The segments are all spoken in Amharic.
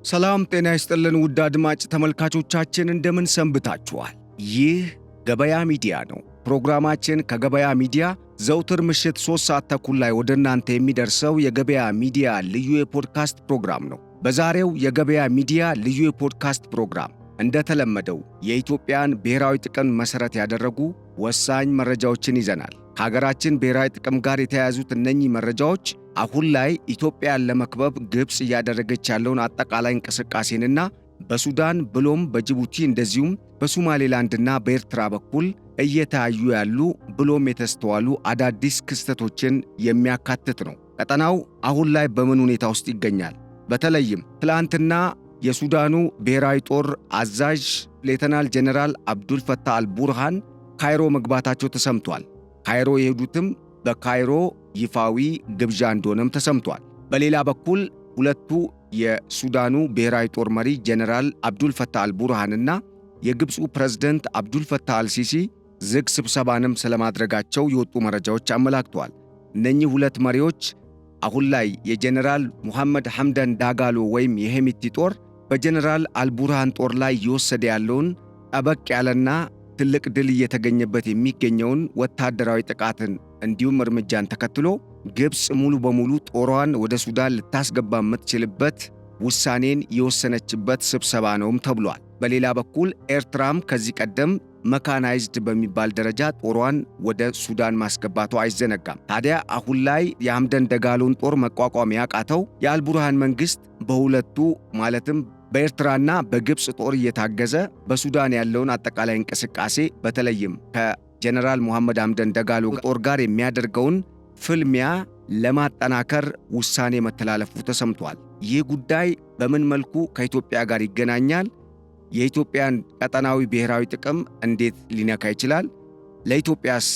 ሰላም ጤና ይስጥልን ውድ አድማጭ ተመልካቾቻችን እንደምን ሰንብታችኋል? ይህ ገበያ ሚዲያ ነው። ፕሮግራማችን ከገበያ ሚዲያ ዘውትር ምሽት 3 ሰዓት ተኩል ላይ ወደ እናንተ የሚደርሰው የገበያ ሚዲያ ልዩ የፖድካስት ፕሮግራም ነው። በዛሬው የገበያ ሚዲያ ልዩ የፖድካስት ፕሮግራም እንደተለመደው የኢትዮጵያን ብሔራዊ ጥቅም መሰረት ያደረጉ ወሳኝ መረጃዎችን ይዘናል። ከሀገራችን ብሔራዊ ጥቅም ጋር የተያያዙት እነኚህ መረጃዎች አሁን ላይ ኢትዮጵያን ለመክበብ ግብጽ እያደረገች ያለውን አጠቃላይ እንቅስቃሴንና በሱዳን ብሎም በጅቡቲ እንደዚሁም በሶማሌላንድና በኤርትራ በኩል እየታዩ ያሉ ብሎም የተስተዋሉ አዳዲስ ክስተቶችን የሚያካትት ነው። ቀጠናው አሁን ላይ በምን ሁኔታ ውስጥ ይገኛል? በተለይም ትላንትና የሱዳኑ ብሔራዊ ጦር አዛዥ ሌተናል ጄኔራል አብዱል ፈታህ አልቡርሃን ካይሮ መግባታቸው ተሰምቷል። ካይሮ የሄዱትም በካይሮ ይፋዊ ግብዣ እንደሆነም ተሰምቷል። በሌላ በኩል ሁለቱ የሱዳኑ ብሔራዊ ጦር መሪ ጄኔራል አብዱል ፈታህ አልቡርሃንና የግብፁ ፕሬዝዳንት አብዱል ፈታህ አልሲሲ ዝግ ስብሰባንም ስለማድረጋቸው የወጡ መረጃዎች አመላክተዋል። እነኚህ ሁለት መሪዎች አሁን ላይ የጄኔራል ሙሐመድ ሐምዳን ዳጋሎ ወይም የሄሚቲ ጦር በጄኔራል አልቡርሃን ጦር ላይ እየወሰደ ያለውን ጠበቅ ያለና ትልቅ ድል እየተገኘበት የሚገኘውን ወታደራዊ ጥቃትን እንዲሁም እርምጃን ተከትሎ ግብጽ ሙሉ በሙሉ ጦሯን ወደ ሱዳን ልታስገባ የምትችልበት ውሳኔን የወሰነችበት ስብሰባ ነውም ተብሏል። በሌላ በኩል ኤርትራም ከዚህ ቀደም መካናይዝድ በሚባል ደረጃ ጦሯን ወደ ሱዳን ማስገባቷ አይዘነጋም። ታዲያ አሁን ላይ የሐምዳን ዳጋሎን ጦር መቋቋም ያቃተው የአልቡርሃን መንግስት በሁለቱ ማለትም በኤርትራና በግብጽ ጦር እየታገዘ በሱዳን ያለውን አጠቃላይ እንቅስቃሴ በተለይም ከጄኔራል ሙሐመድ ሐምዳን ዳጋሎ ጦር ጋር የሚያደርገውን ፍልሚያ ለማጠናከር ውሳኔ መተላለፉ ተሰምቷል። ይህ ጉዳይ በምን መልኩ ከኢትዮጵያ ጋር ይገናኛል? የኢትዮጵያን ቀጠናዊ ብሔራዊ ጥቅም እንዴት ሊነካ ይችላል? ለኢትዮጵያስ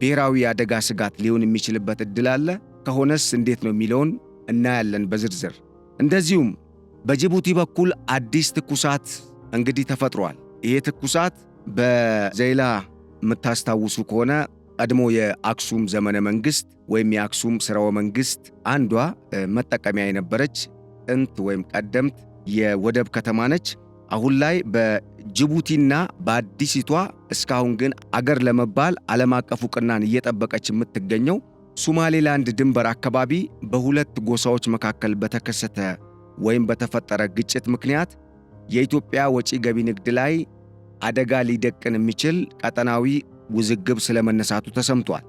ብሔራዊ አደጋ ስጋት ሊሆን የሚችልበት ዕድል አለ? ከሆነስ እንዴት ነው የሚለውን እናያለን በዝርዝር። እንደዚሁም በጅቡቲ በኩል አዲስ ትኩሳት እንግዲህ ተፈጥሯል። ይሄ ትኩሳት በዘይላ የምታስታውሱ ከሆነ ቀድሞ የአክሱም ዘመነ መንግስት ወይም የአክሱም ስርወ መንግስት አንዷ መጠቀሚያ የነበረች ጥንት ወይም ቀደምት የወደብ ከተማ ነች። አሁን ላይ በጅቡቲና በአዲሲቷ እስካሁን ግን አገር ለመባል ዓለም አቀፍ ዕውቅናን እየጠበቀች የምትገኘው ሶማሌላንድ ድንበር አካባቢ በሁለት ጎሳዎች መካከል በተከሰተ ወይም በተፈጠረ ግጭት ምክንያት የኢትዮጵያ ወጪ ገቢ ንግድ ላይ አደጋ ሊደቅን የሚችል ቀጠናዊ ውዝግብ ስለመነሳቱ ተሰምቷል።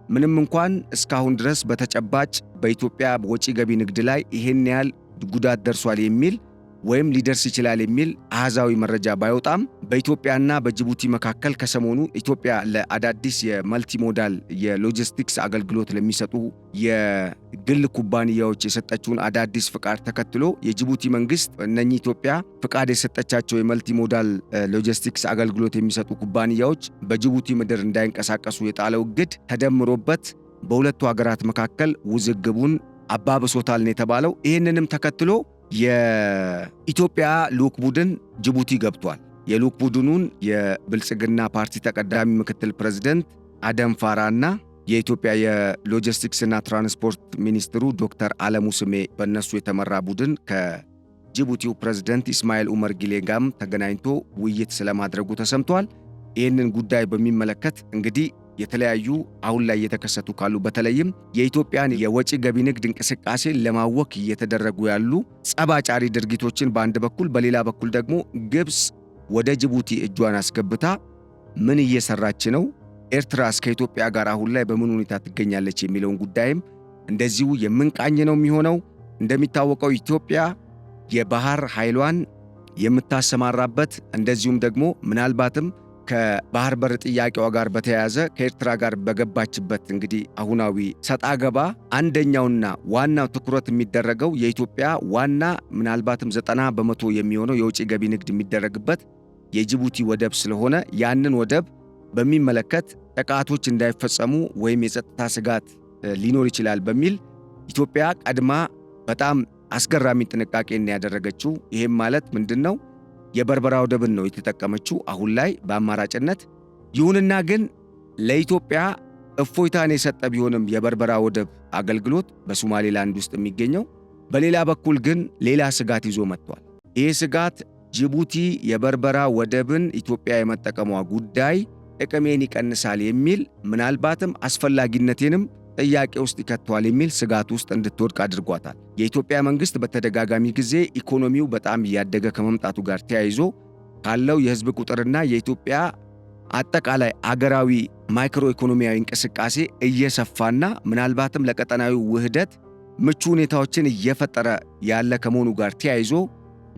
ምንም እንኳን እስካሁን ድረስ በተጨባጭ በኢትዮጵያ ወጪ ገቢ ንግድ ላይ ይሄን ያህል ጉዳት ደርሷል የሚል ወይም ሊደርስ ይችላል የሚል አሃዛዊ መረጃ ባይወጣም በኢትዮጵያና በጅቡቲ መካከል ከሰሞኑ ኢትዮጵያ ለአዳዲስ የመልቲሞዳል የሎጂስቲክስ አገልግሎት ለሚሰጡ የግል ኩባንያዎች የሰጠችውን አዳዲስ ፍቃድ ተከትሎ የጅቡቲ መንግስት እነኚህ ኢትዮጵያ ፍቃድ የሰጠቻቸው የመልቲሞዳል ሎጂስቲክስ አገልግሎት የሚሰጡ ኩባንያዎች በጅቡቲ ምድር እንዳይንቀሳቀሱ የጣለው እግድ ተደምሮበት በሁለቱ ሀገራት መካከል ውዝግቡን አባብሶታል ነው የተባለው። ይህንንም ተከትሎ የኢትዮጵያ ልዑክ ቡድን ጅቡቲ ገብቷል። የልዑክ ቡድኑን የብልጽግና ፓርቲ ተቀዳሚ ምክትል ፕሬዝዳንት አደም ፋራና የኢትዮጵያ የሎጂስቲክስና ትራንስፖርት ሚኒስትሩ ዶክተር አለሙ ስሜ በእነሱ የተመራ ቡድን ከጅቡቲው ፕሬዝዳንት ኢስማኤል ኡመር ጊሌ ጋርም ተገናኝቶ ውይይት ስለማድረጉ ተሰምቷል። ይህንን ጉዳይ በሚመለከት እንግዲህ የተለያዩ አሁን ላይ እየተከሰቱ ካሉ በተለይም የኢትዮጵያን የወጪ ገቢ ንግድ እንቅስቃሴ ለማወክ እየተደረጉ ያሉ ጸባጫሪ ድርጊቶችን በአንድ በኩል፣ በሌላ በኩል ደግሞ ግብጽ ወደ ጅቡቲ እጇን አስገብታ ምን እየሰራች ነው፣ ኤርትራስ ከኢትዮጵያ ጋር አሁን ላይ በምን ሁኔታ ትገኛለች የሚለውን ጉዳይም እንደዚሁ የምንቃኝ ነው የሚሆነው። እንደሚታወቀው ኢትዮጵያ የባህር ኃይሏን የምታሰማራበት እንደዚሁም ደግሞ ምናልባትም ከባህር በር ጥያቄዋ ጋር በተያያዘ ከኤርትራ ጋር በገባችበት እንግዲህ አሁናዊ ሰጣ ገባ አንደኛውና ዋናው ትኩረት የሚደረገው የኢትዮጵያ ዋና ምናልባትም 90% የሚሆነው የውጭ ገቢ ንግድ የሚደረግበት የጅቡቲ ወደብ ስለሆነ ያንን ወደብ በሚመለከት ጥቃቶች እንዳይፈጸሙ ወይም የጸጥታ ስጋት ሊኖር ይችላል በሚል ኢትዮጵያ ቀድማ በጣም አስገራሚ ጥንቃቄን ያደረገችው። ይሄም ማለት ምንድነው? የበርበራ ወደብን ነው የተጠቀመችው አሁን ላይ በአማራጭነት። ይሁንና ግን ለኢትዮጵያ እፎይታን የሰጠ ቢሆንም የበርበራ ወደብ አገልግሎት በሶማሌላንድ ውስጥ የሚገኘው በሌላ በኩል ግን ሌላ ስጋት ይዞ መጥቷል። ይህ ስጋት ጅቡቲ የበርበራ ወደብን ኢትዮጵያ የመጠቀሟ ጉዳይ ጥቅሜን ይቀንሳል የሚል ምናልባትም አስፈላጊነቴንም ጥያቄ ውስጥ ይከተዋል የሚል ስጋት ውስጥ እንድትወድቅ አድርጓታል። የኢትዮጵያ መንግስት በተደጋጋሚ ጊዜ ኢኮኖሚው በጣም እያደገ ከመምጣቱ ጋር ተያይዞ ካለው የህዝብ ቁጥርና የኢትዮጵያ አጠቃላይ አገራዊ ማይክሮ ኢኮኖሚያዊ እንቅስቃሴ እየሰፋና ምናልባትም ለቀጠናዊ ውህደት ምቹ ሁኔታዎችን እየፈጠረ ያለ ከመሆኑ ጋር ተያይዞ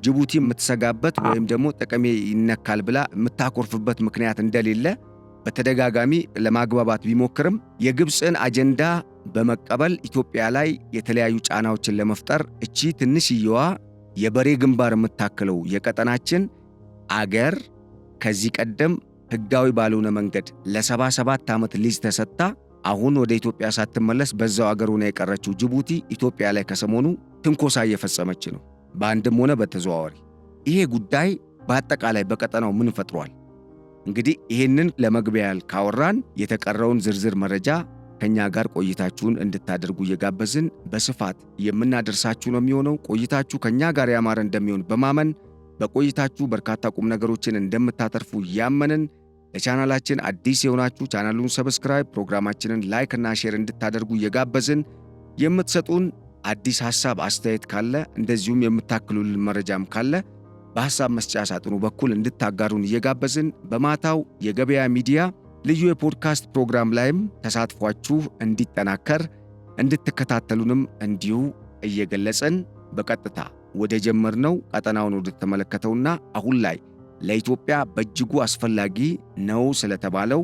ጅቡቲ የምትሰጋበት ወይም ደግሞ ጥቅሜ ይነካል ብላ የምታኮርፍበት ምክንያት እንደሌለ በተደጋጋሚ ለማግባባት ቢሞክርም የግብፅን አጀንዳ በመቀበል ኢትዮጵያ ላይ የተለያዩ ጫናዎችን ለመፍጠር እቺ ትንሽየዋ የበሬ ግንባር የምታክለው የቀጠናችን አገር ከዚህ ቀደም ህጋዊ ባልሆነ መንገድ ለ77 ዓመት ሊዝ ተሰጥታ አሁን ወደ ኢትዮጵያ ሳትመለስ በዛው አገር ሆና የቀረችው ጅቡቲ ኢትዮጵያ ላይ ከሰሞኑ ትንኮሳ እየፈጸመች ነው፣ በአንድም ሆነ በተዘዋዋሪ። ይሄ ጉዳይ በአጠቃላይ በቀጠናው ምን ፈጥሯል? እንግዲህ ይሄንን ለመግቢያ ያህል ካወራን የተቀረውን ዝርዝር መረጃ ከኛ ጋር ቆይታችሁን እንድታደርጉ እየጋበዝን በስፋት የምናደርሳችሁ ነው የሚሆነው። ቆይታችሁ ከኛ ጋር ያማረ እንደሚሆን በማመን በቆይታችሁ በርካታ ቁም ነገሮችን እንደምታተርፉ ያመንን፣ ለቻናላችን አዲስ የሆናችሁ ቻናሉን ሰብስክራይብ፣ ፕሮግራማችንን ላይክ እና ሼር እንድታደርጉ እየጋበዝን የምትሰጡን አዲስ ሐሳብ አስተያየት ካለ እንደዚሁም የምታክሉልን መረጃም ካለ በሐሳብ መስጫ ሳጥኑ በኩል እንድታጋሩን እየጋበዝን በማታው የገበያ ሚዲያ ልዩ የፖድካስት ፕሮግራም ላይም ተሳትፏችሁ እንዲጠናከር እንድትከታተሉንም እንዲሁ እየገለጽን በቀጥታ ወደ ጀመርነው ቀጠናውን ወደ ተመለከተውና አሁን ላይ ለኢትዮጵያ በእጅጉ አስፈላጊ ነው ስለተባለው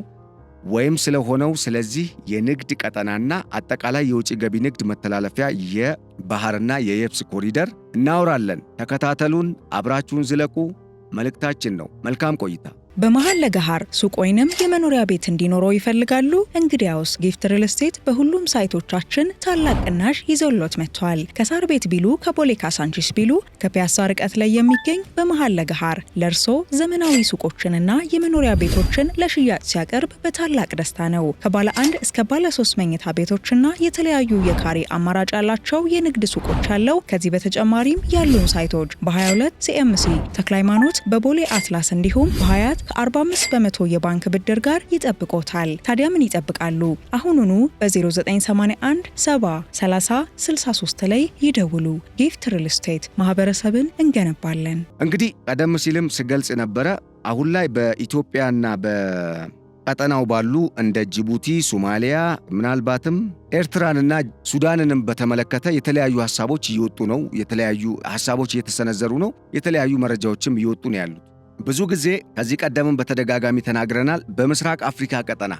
ወይም ስለሆነው ስለዚህ የንግድ ቀጠናና አጠቃላይ የውጭ ገቢ ንግድ መተላለፊያ የባህርና የየብስ ኮሪደር እናወራለን። ተከታተሉን፣ አብራችሁን ዝለቁ መልእክታችን ነው። መልካም ቆይታ። በመሃል ለገሃር ሱቅ ወይንም የመኖሪያ ቤት እንዲኖረው ይፈልጋሉ? እንግዲያውስ ጊፍት ሪል ስቴት በሁሉም ሳይቶቻችን ታላቅ ቅናሽ ይዘውሎት መጥቷል። ከሳር ቤት ቢሉ፣ ከቦሌ ካሳንቺስ ቢሉ፣ ከፒያሳ ርቀት ላይ የሚገኝ በመሃል ለገሃር ለርሶ ዘመናዊ ሱቆችንና የመኖሪያ ቤቶችን ለሽያጭ ሲያቀርብ በታላቅ ደስታ ነው። ከባለ 1 እስከ ባለ 3 መኝታ ቤቶችና የተለያዩ የካሬ አማራጭ ያላቸው የንግድ ሱቆች አለው። ከዚህ በተጨማሪም ያሉን ሳይቶች በ22 ሲኤምሲ ተክለ ሃይማኖት፣ በቦሌ አትላስ እንዲሁም በሀያት ከ45 በመቶ የባንክ ብድር ጋር ይጠብቆታል። ታዲያ ምን ይጠብቃሉ? አሁኑኑ በ0981 70 30 63 ላይ ይደውሉ። ጊፍት ሪል ስቴት ማህበረሰብን እንገነባለን። እንግዲህ ቀደም ሲልም ስገልጽ ነበረ አሁን ላይ በኢትዮጵያና በቀጠናው ባሉ እንደ ጅቡቲ፣ ሶማሊያ ምናልባትም ኤርትራንና ሱዳንንም በተመለከተ የተለያዩ ሐሳቦች እየወጡ ነው። የተለያዩ ሐሳቦች እየተሰነዘሩ ነው። የተለያዩ መረጃዎችም እየወጡ ነው ያሉት። ብዙ ጊዜ ከዚህ ቀደምም በተደጋጋሚ ተናግረናል። በምስራቅ አፍሪካ ቀጠና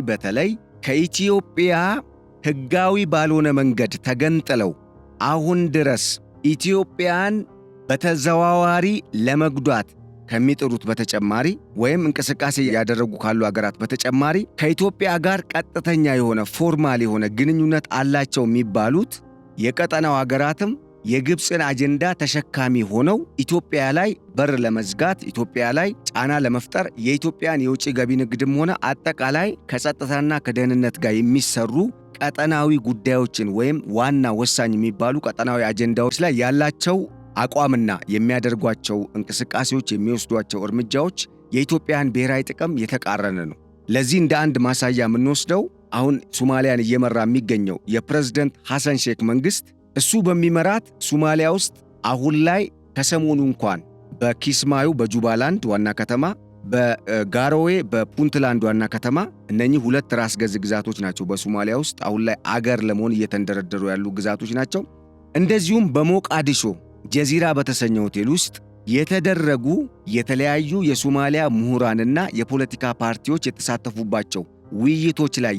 በተለይ ከኢትዮጵያ ህጋዊ ባልሆነ መንገድ ተገንጥለው አሁን ድረስ ኢትዮጵያን በተዘዋዋሪ ለመጉዳት ከሚጥሩት በተጨማሪ ወይም እንቅስቃሴ ያደረጉ ካሉ ሀገራት በተጨማሪ ከኢትዮጵያ ጋር ቀጥተኛ የሆነ ፎርማል የሆነ ግንኙነት አላቸው የሚባሉት የቀጠናው ሀገራትም የግብፅን አጀንዳ ተሸካሚ ሆነው ኢትዮጵያ ላይ በር ለመዝጋት ኢትዮጵያ ላይ ጫና ለመፍጠር የኢትዮጵያን የውጭ ገቢ ንግድም ሆነ አጠቃላይ ከጸጥታና ከደህንነት ጋር የሚሰሩ ቀጠናዊ ጉዳዮችን ወይም ዋና ወሳኝ የሚባሉ ቀጠናዊ አጀንዳዎች ላይ ያላቸው አቋምና የሚያደርጓቸው እንቅስቃሴዎች የሚወስዷቸው እርምጃዎች የኢትዮጵያን ብሔራዊ ጥቅም የተቃረነ ነው። ለዚህ እንደ አንድ ማሳያ የምንወስደው አሁን ሶማሊያን እየመራ የሚገኘው የፕሬዝዳንት ሐሰን ሼክ መንግስት እሱ በሚመራት ሶማሊያ ውስጥ አሁን ላይ ከሰሞኑ እንኳን በኪስማዩ በጁባላንድ ዋና ከተማ፣ በጋሮዌ በፑንትላንድ ዋና ከተማ እነኚህ ሁለት ራስ ገዝ ግዛቶች ናቸው በሶማሊያ ውስጥ አሁን ላይ አገር ለመሆን እየተንደረደሩ ያሉ ግዛቶች ናቸው። እንደዚሁም በሞቃዲሾ ጀዚራ በተሰኘው ሆቴል ውስጥ የተደረጉ የተለያዩ የሶማሊያ ምሁራንና የፖለቲካ ፓርቲዎች የተሳተፉባቸው ውይይቶች ላይ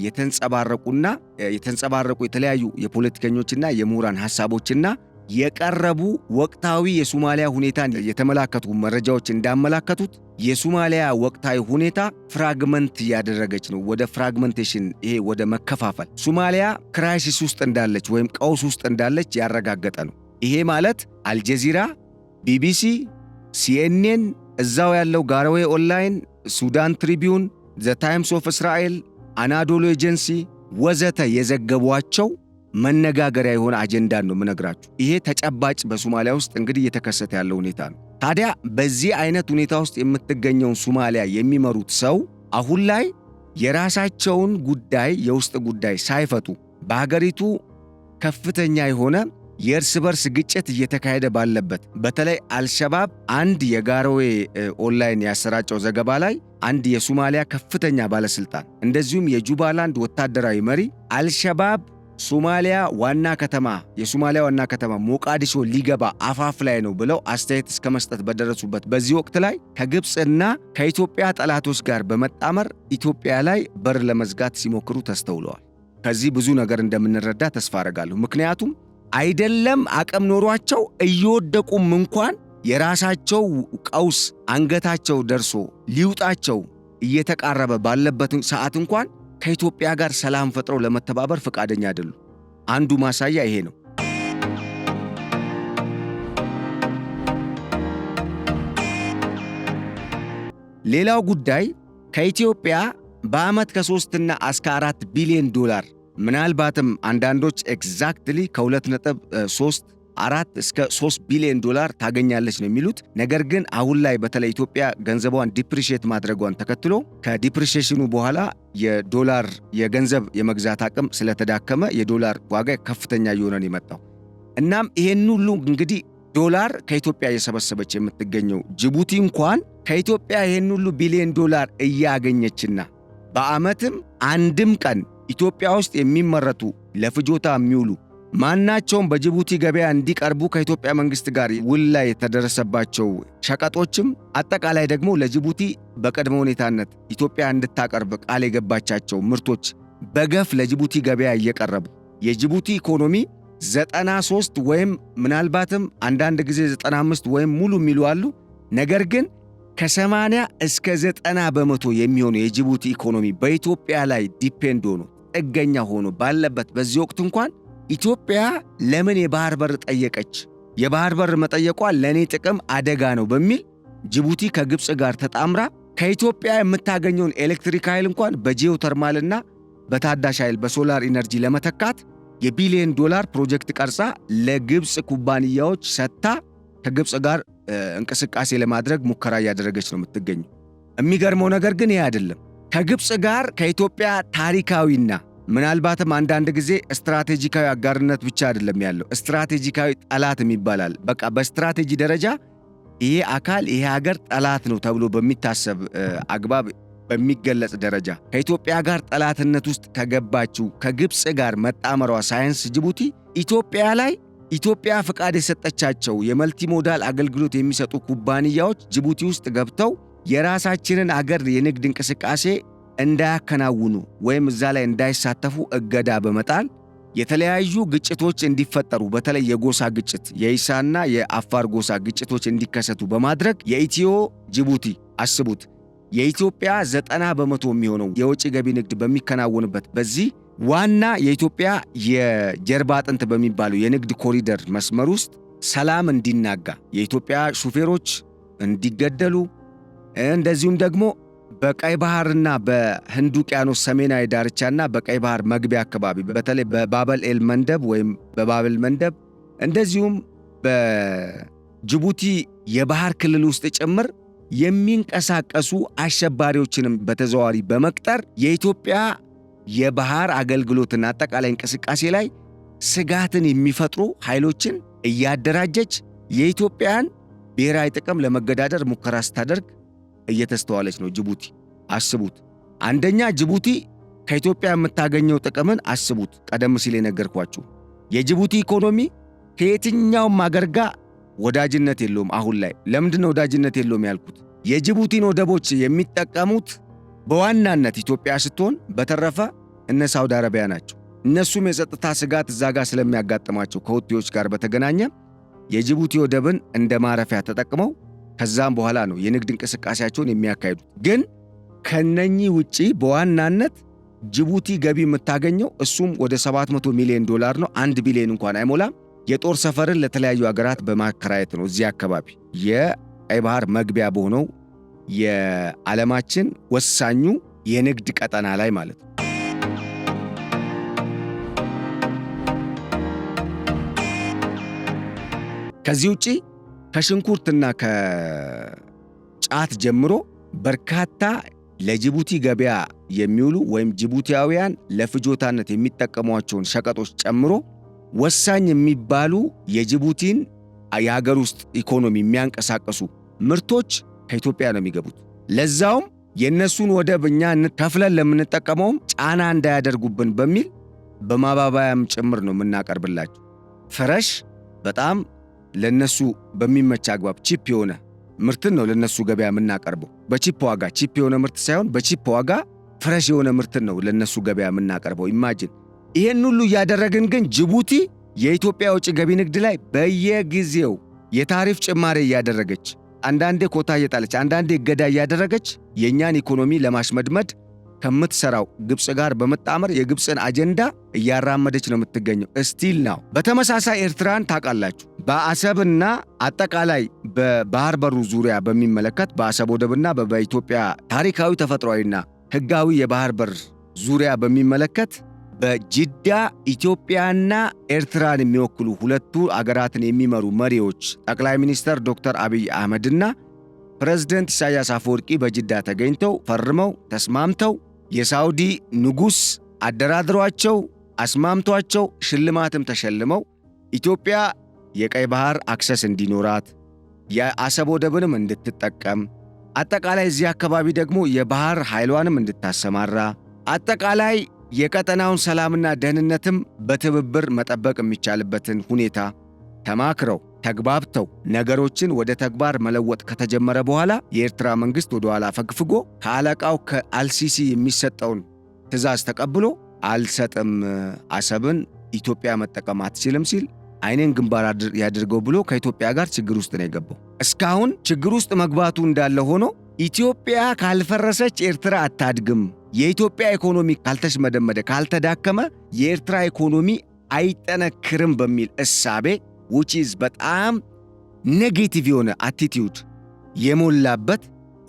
የተንጸባረቁ የተለያዩ የፖለቲከኞችና የምሁራን ሐሳቦችና የቀረቡ ወቅታዊ የሶማሊያ ሁኔታን የተመላከቱ መረጃዎች እንዳመላከቱት የሶማሊያ ወቅታዊ ሁኔታ ፍራግመንት እያደረገች ነው። ወደ ፍራግመንቴሽን ይሄ ወደ መከፋፈል ሶማሊያ ክራይሲስ ውስጥ እንዳለች ወይም ቀውስ ውስጥ እንዳለች ያረጋገጠ ነው። ይሄ ማለት አልጀዚራ፣ ቢቢሲ፣ ሲኤንኤን፣ እዛው ያለው ጋሮዌ ኦንላይን፣ ሱዳን ትሪቢዩን፣ ዘ ታይምስ ኦፍ እስራኤል፣ አናዶሉ ኤጀንሲ ወዘተ የዘገቧቸው መነጋገሪያ የሆነ አጀንዳን ነው የምነግራችሁ። ይሄ ተጨባጭ በሶማሊያ ውስጥ እንግዲህ እየተከሰተ ያለው ሁኔታ ነው። ታዲያ በዚህ አይነት ሁኔታ ውስጥ የምትገኘውን ሶማሊያ የሚመሩት ሰው አሁን ላይ የራሳቸውን ጉዳይ የውስጥ ጉዳይ ሳይፈቱ በሀገሪቱ ከፍተኛ የሆነ የእርስ በርስ ግጭት እየተካሄደ ባለበት በተለይ አልሸባብ አንድ የጋሮዌ ኦንላይን ያሰራጨው ዘገባ ላይ አንድ የሶማሊያ ከፍተኛ ባለስልጣን እንደዚሁም የጁባላንድ ወታደራዊ መሪ አልሸባብ የሶማሊያ ዋና ከተማ ሞቃዲሾ ሊገባ አፋፍ ላይ ነው ብለው አስተያየት እስከ መስጠት በደረሱበት በዚህ ወቅት ላይ ከግብፅና ከኢትዮጵያ ጠላቶች ጋር በመጣመር ኢትዮጵያ ላይ በር ለመዝጋት ሲሞክሩ ተስተውለዋል። ከዚህ ብዙ ነገር እንደምንረዳ ተስፋ አደርጋለሁ። ምክንያቱም አይደለም አቅም ኖሯቸው እየወደቁም እንኳን የራሳቸው ቀውስ አንገታቸው ደርሶ ሊውጣቸው እየተቃረበ ባለበት ሰዓት እንኳን ከኢትዮጵያ ጋር ሰላም ፈጥረው ለመተባበር ፈቃደኛ አይደሉም። አንዱ ማሳያ ይሄ ነው። ሌላው ጉዳይ ከኢትዮጵያ በዓመት ከ3 እስከ 4 ቢሊዮን ዶላር ምናልባትም አንዳንዶች ኤግዛክትሊ ከ2.34 እስከ 3 ቢሊዮን ዶላር ታገኛለች ነው የሚሉት። ነገር ግን አሁን ላይ በተለይ ኢትዮጵያ ገንዘቧን ዲፕሪሺየት ማድረጓን ተከትሎ ከዲፕሪሺየሽኑ በኋላ የዶላር የገንዘብ የመግዛት አቅም ስለተዳከመ የዶላር ዋጋ ከፍተኛ እየሆነ ነው የመጣው። እናም ይሄን ሁሉ እንግዲህ ዶላር ከኢትዮጵያ እየሰበሰበች የምትገኘው ጅቡቲ እንኳን ከኢትዮጵያ ይሄን ሁሉ ቢሊዮን ዶላር እያገኘችና በዓመትም አንድም ቀን ኢትዮጵያ ውስጥ የሚመረቱ ለፍጆታ የሚውሉ ማናቸውም በጅቡቲ ገበያ እንዲቀርቡ ከኢትዮጵያ መንግስት ጋር ውል ላይ የተደረሰባቸው ሸቀጦችም አጠቃላይ ደግሞ ለጅቡቲ በቅድመ ሁኔታነት ኢትዮጵያ እንድታቀርብ ቃል የገባቻቸው ምርቶች በገፍ ለጅቡቲ ገበያ እየቀረቡ የጅቡቲ ኢኮኖሚ 93 ወይም ምናልባትም አንዳንድ ጊዜ 95 ወይም ሙሉ የሚሉ አሉ። ነገር ግን ከ80 እስከ 90 በመቶ የሚሆኑ የጅቡቲ ኢኮኖሚ በኢትዮጵያ ላይ ዲፔንድ ሆኖ ጥገኛ ሆኖ ባለበት በዚህ ወቅት እንኳን ኢትዮጵያ ለምን የባህር በር ጠየቀች? የባህር በር መጠየቋ ለኔ ጥቅም አደጋ ነው በሚል ጅቡቲ ከግብፅ ጋር ተጣምራ ከኢትዮጵያ የምታገኘውን ኤሌክትሪክ ኃይል እንኳን በጂኦተርማልና በታዳሽ ኃይል በሶላር ኢነርጂ ለመተካት የቢሊዮን ዶላር ፕሮጀክት ቀርጻ ለግብፅ ኩባንያዎች ሰጥታ ከግብፅ ጋር እንቅስቃሴ ለማድረግ ሙከራ እያደረገች ነው የምትገኘው። የሚገርመው ነገር ግን ይህ አይደለም። ከግብፅ ጋር ከኢትዮጵያ ታሪካዊና ምናልባትም አንዳንድ ጊዜ ስትራቴጂካዊ አጋርነት ብቻ አይደለም ያለው፣ ስትራቴጂካዊ ጠላት ይባላል። በቃ በስትራቴጂ ደረጃ ይሄ አካል ይሄ ሀገር ጠላት ነው ተብሎ በሚታሰብ አግባብ በሚገለጽ ደረጃ ከኢትዮጵያ ጋር ጠላትነት ውስጥ ከገባችው ከግብፅ ጋር መጣመሯ ሳይንስ ጅቡቲ ኢትዮጵያ ፍቃድ የሰጠቻቸው የመልቲሞዳል አገልግሎት የሚሰጡ ኩባንያዎች ጅቡቲ ውስጥ ገብተው የራሳችንን አገር የንግድ እንቅስቃሴ እንዳያከናውኑ ወይም እዛ ላይ እንዳይሳተፉ እገዳ በመጣል የተለያዩ ግጭቶች እንዲፈጠሩ በተለይ የጎሳ ግጭት የኢሳና የአፋር ጎሳ ግጭቶች እንዲከሰቱ በማድረግ የኢትዮ ጅቡቲ አስቡት የኢትዮጵያ 90 በመቶ የሚሆነው የውጭ ገቢ ንግድ በሚከናወንበት በዚህ ዋና የኢትዮጵያ የጀርባ አጥንት በሚባለው የንግድ ኮሪደር መስመር ውስጥ ሰላም እንዲናጋ የኢትዮጵያ ሹፌሮች እንዲገደሉ እንደዚሁም ደግሞ በቀይ ባህርና በህንድ ውቅያኖስ ሰሜናዊ ዳርቻና በቀይ ባህር መግቢያ አካባቢ በተለይ በባበል ኤል መንደብ ወይም በባበል መንደብ እንደዚሁም በጅቡቲ የባህር ክልል ውስጥ ጭምር የሚንቀሳቀሱ አሸባሪዎችንም በተዘዋዋሪ በመቅጠር የኢትዮጵያ የባህር አገልግሎትና አጠቃላይ እንቅስቃሴ ላይ ስጋትን የሚፈጥሩ ኃይሎችን እያደራጀች የኢትዮጵያን ብሔራዊ ጥቅም ለመገዳደር ሙከራ ስታደርግ እየተስተዋለች ነው ጅቡቲ። አስቡት። አንደኛ ጅቡቲ ከኢትዮጵያ የምታገኘው ጥቅምን አስቡት። ቀደም ሲል የነገርኳችሁ የጅቡቲ ኢኮኖሚ ከየትኛውም አገር ጋር ወዳጅነት የለውም። አሁን ላይ ለምንድን ነው ወዳጅነት የለውም ያልኩት? የጅቡቲን ወደቦች የሚጠቀሙት በዋናነት ኢትዮጵያ ስትሆን በተረፈ እነ ሳውዲ አረቢያ ናቸው። እነሱም የጸጥታ ስጋት እዛ ጋር ስለሚያጋጥማቸው ከሁቲዎች ጋር በተገናኘ የጅቡቲ ወደብን እንደ ማረፊያ ተጠቅመው ከዛም በኋላ ነው የንግድ እንቅስቃሴያቸውን የሚያካሂዱት። ግን ከነኚህ ውጪ በዋናነት ጅቡቲ ገቢ የምታገኘው እሱም ወደ 700 ሚሊዮን ዶላር ነው። 1 ቢሊዮን እንኳን አይሞላም። የጦር ሰፈርን ለተለያዩ ሀገራት በማከራየት ነው። እዚህ አካባቢ የቀይ ባህር መግቢያ በሆነው የዓለማችን ወሳኙ የንግድ ቀጠና ላይ ማለት ነው። ከዚህ ውጪ ከሽንኩርትና ከጫት ጀምሮ በርካታ ለጅቡቲ ገበያ የሚውሉ ወይም ጅቡቲያውያን ለፍጆታነት የሚጠቀሟቸውን ሸቀጦች ጨምሮ ወሳኝ የሚባሉ የጅቡቲን የሀገር ውስጥ ኢኮኖሚ የሚያንቀሳቀሱ ምርቶች ከኢትዮጵያ ነው የሚገቡት። ለዛውም የእነሱን ወደብ እኛ ከፍለን ለምንጠቀመውም ጫና እንዳያደርጉብን በሚል በማባባያም ጭምር ነው የምናቀርብላቸው። ፍረሽ በጣም ለነሱ በሚመች አግባብ ቺፕ የሆነ ምርትን ነው ለነሱ ገበያ የምናቀርበው። በቺፕ ዋጋ፣ ቺፕ የሆነ ምርት ሳይሆን በቺፕ ዋጋ ፍረሽ የሆነ ምርትን ነው ለነሱ ገበያ የምናቀርበው። ኢማጂን። ይሄን ሁሉ እያደረግን ግን ጅቡቲ የኢትዮጵያ ውጭ ገቢ ንግድ ላይ በየጊዜው የታሪፍ ጭማሪ እያደረገች፣ አንዳንዴ ኮታ እየጣለች፣ አንዳንዴ እገዳ እያደረገች የእኛን ኢኮኖሚ ለማሽመድመድ ከምትሰራው ግብፅ ጋር በመጣመር የግብፅን አጀንዳ እያራመደች ነው የምትገኘው እስቲል ነው። በተመሳሳይ ኤርትራን ታውቃላችሁ። በአሰብና አጠቃላይ በባህር በሩ ዙሪያ በሚመለከት በአሰብ ወደብና በኢትዮጵያ ታሪካዊ ተፈጥሯዊና ሕጋዊ የባህር በር ዙሪያ በሚመለከት በጅዳ ኢትዮጵያና ኤርትራን የሚወክሉ ሁለቱ አገራትን የሚመሩ መሪዎች ጠቅላይ ሚኒስትር ዶክተር አብይ አህመድና ፕሬዝዳንት ኢሳያስ አፈወርቂ በጅዳ ተገኝተው ፈርመው ተስማምተው የሳውዲ ንጉሥ አደራድሯቸው አስማምቷቸው ሽልማትም ተሸልመው ኢትዮጵያ የቀይ ባህር አክሰስ እንዲኖራት የአሰብ ወደብንም እንድትጠቀም አጠቃላይ እዚህ አካባቢ ደግሞ የባህር ኃይሏንም እንድታሰማራ አጠቃላይ የቀጠናውን ሰላምና ደህንነትም በትብብር መጠበቅ የሚቻልበትን ሁኔታ ተማክረው ተግባብተው ነገሮችን ወደ ተግባር መለወጥ ከተጀመረ በኋላ የኤርትራ መንግሥት ወደ ኋላ ፈግፍጎ ከአለቃው ከአልሲሲ የሚሰጠውን ትዕዛዝ ተቀብሎ አልሰጥም፣ አሰብን ኢትዮጵያ መጠቀም አትችልም ሲል ዓይኔን ግንባር ያድርገው ብሎ ከኢትዮጵያ ጋር ችግር ውስጥ ነው የገባው። እስካሁን ችግር ውስጥ መግባቱ እንዳለ ሆኖ ኢትዮጵያ ካልፈረሰች ኤርትራ አታድግም፣ የኢትዮጵያ ኢኮኖሚ ካልተሽመደመደ ካልተዳከመ የኤርትራ ኢኮኖሚ አይጠነክርም በሚል እሳቤ which is በጣም ኔጌቲቭ የሆነ አቲቲዩድ የሞላበት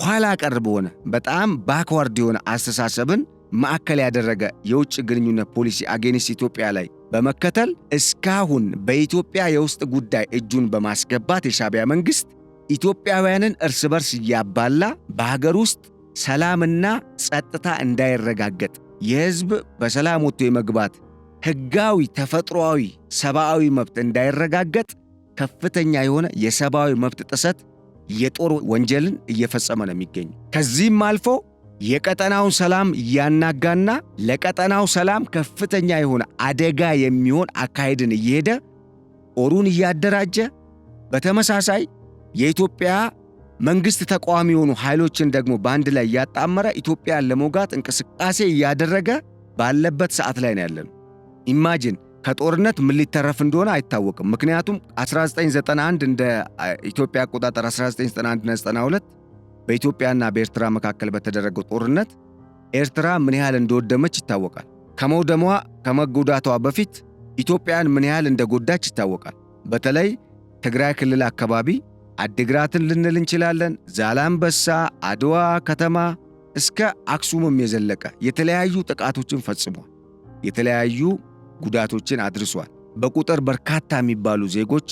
ኋላ ቀር በሆነ በጣም ባክዋርድ የሆነ አስተሳሰብን ማዕከል ያደረገ የውጭ ግንኙነት ፖሊሲ አጌንስት ኢትዮጵያ ላይ በመከተል እስካሁን በኢትዮጵያ የውስጥ ጉዳይ እጁን በማስገባት የሻዕቢያ መንግሥት ኢትዮጵያውያንን እርስ በርስ እያባላ በሀገር ውስጥ ሰላምና ጸጥታ እንዳይረጋገጥ የሕዝብ በሰላም ወጥቶ የመግባት ሕጋዊ ተፈጥሯዊ ሰብአዊ መብት እንዳይረጋገጥ ከፍተኛ የሆነ የሰብአዊ መብት ጥሰት የጦር ወንጀልን እየፈጸመ ነው የሚገኘው። ከዚህም አልፎ የቀጠናውን ሰላም እያናጋና ለቀጠናው ሰላም ከፍተኛ የሆነ አደጋ የሚሆን አካሄድን እየሄደ ጦሩን እያደራጀ በተመሳሳይ የኢትዮጵያ መንግሥት ተቃዋሚ የሆኑ ኃይሎችን ደግሞ በአንድ ላይ እያጣመረ ኢትዮጵያን ለመውጋት እንቅስቃሴ እያደረገ ባለበት ሰዓት ላይ ነው ያለነው። ኢማጂን። ከጦርነት ምን ሊተረፍ እንደሆነ አይታወቅም። ምክንያቱም 1991 እንደ ኢትዮጵያ አቆጣጠር 1991-92 በኢትዮጵያና በኤርትራ መካከል በተደረገው ጦርነት ኤርትራ ምን ያህል እንደወደመች ይታወቃል። ከመጎዳቷ በፊት ኢትዮጵያን ምን ያህል እንደጎዳች ይታወቃል። በተለይ ትግራይ ክልል አካባቢ አድግራትን ልንል እንችላለን፣ ዛላምበሳ፣ አድዋ ከተማ እስከ አክሱምም የዘለቀ የተለያዩ ጥቃቶችን ፈጽሟል። የተለያዩ ጉዳቶችን አድርሷል። በቁጥር በርካታ የሚባሉ ዜጎች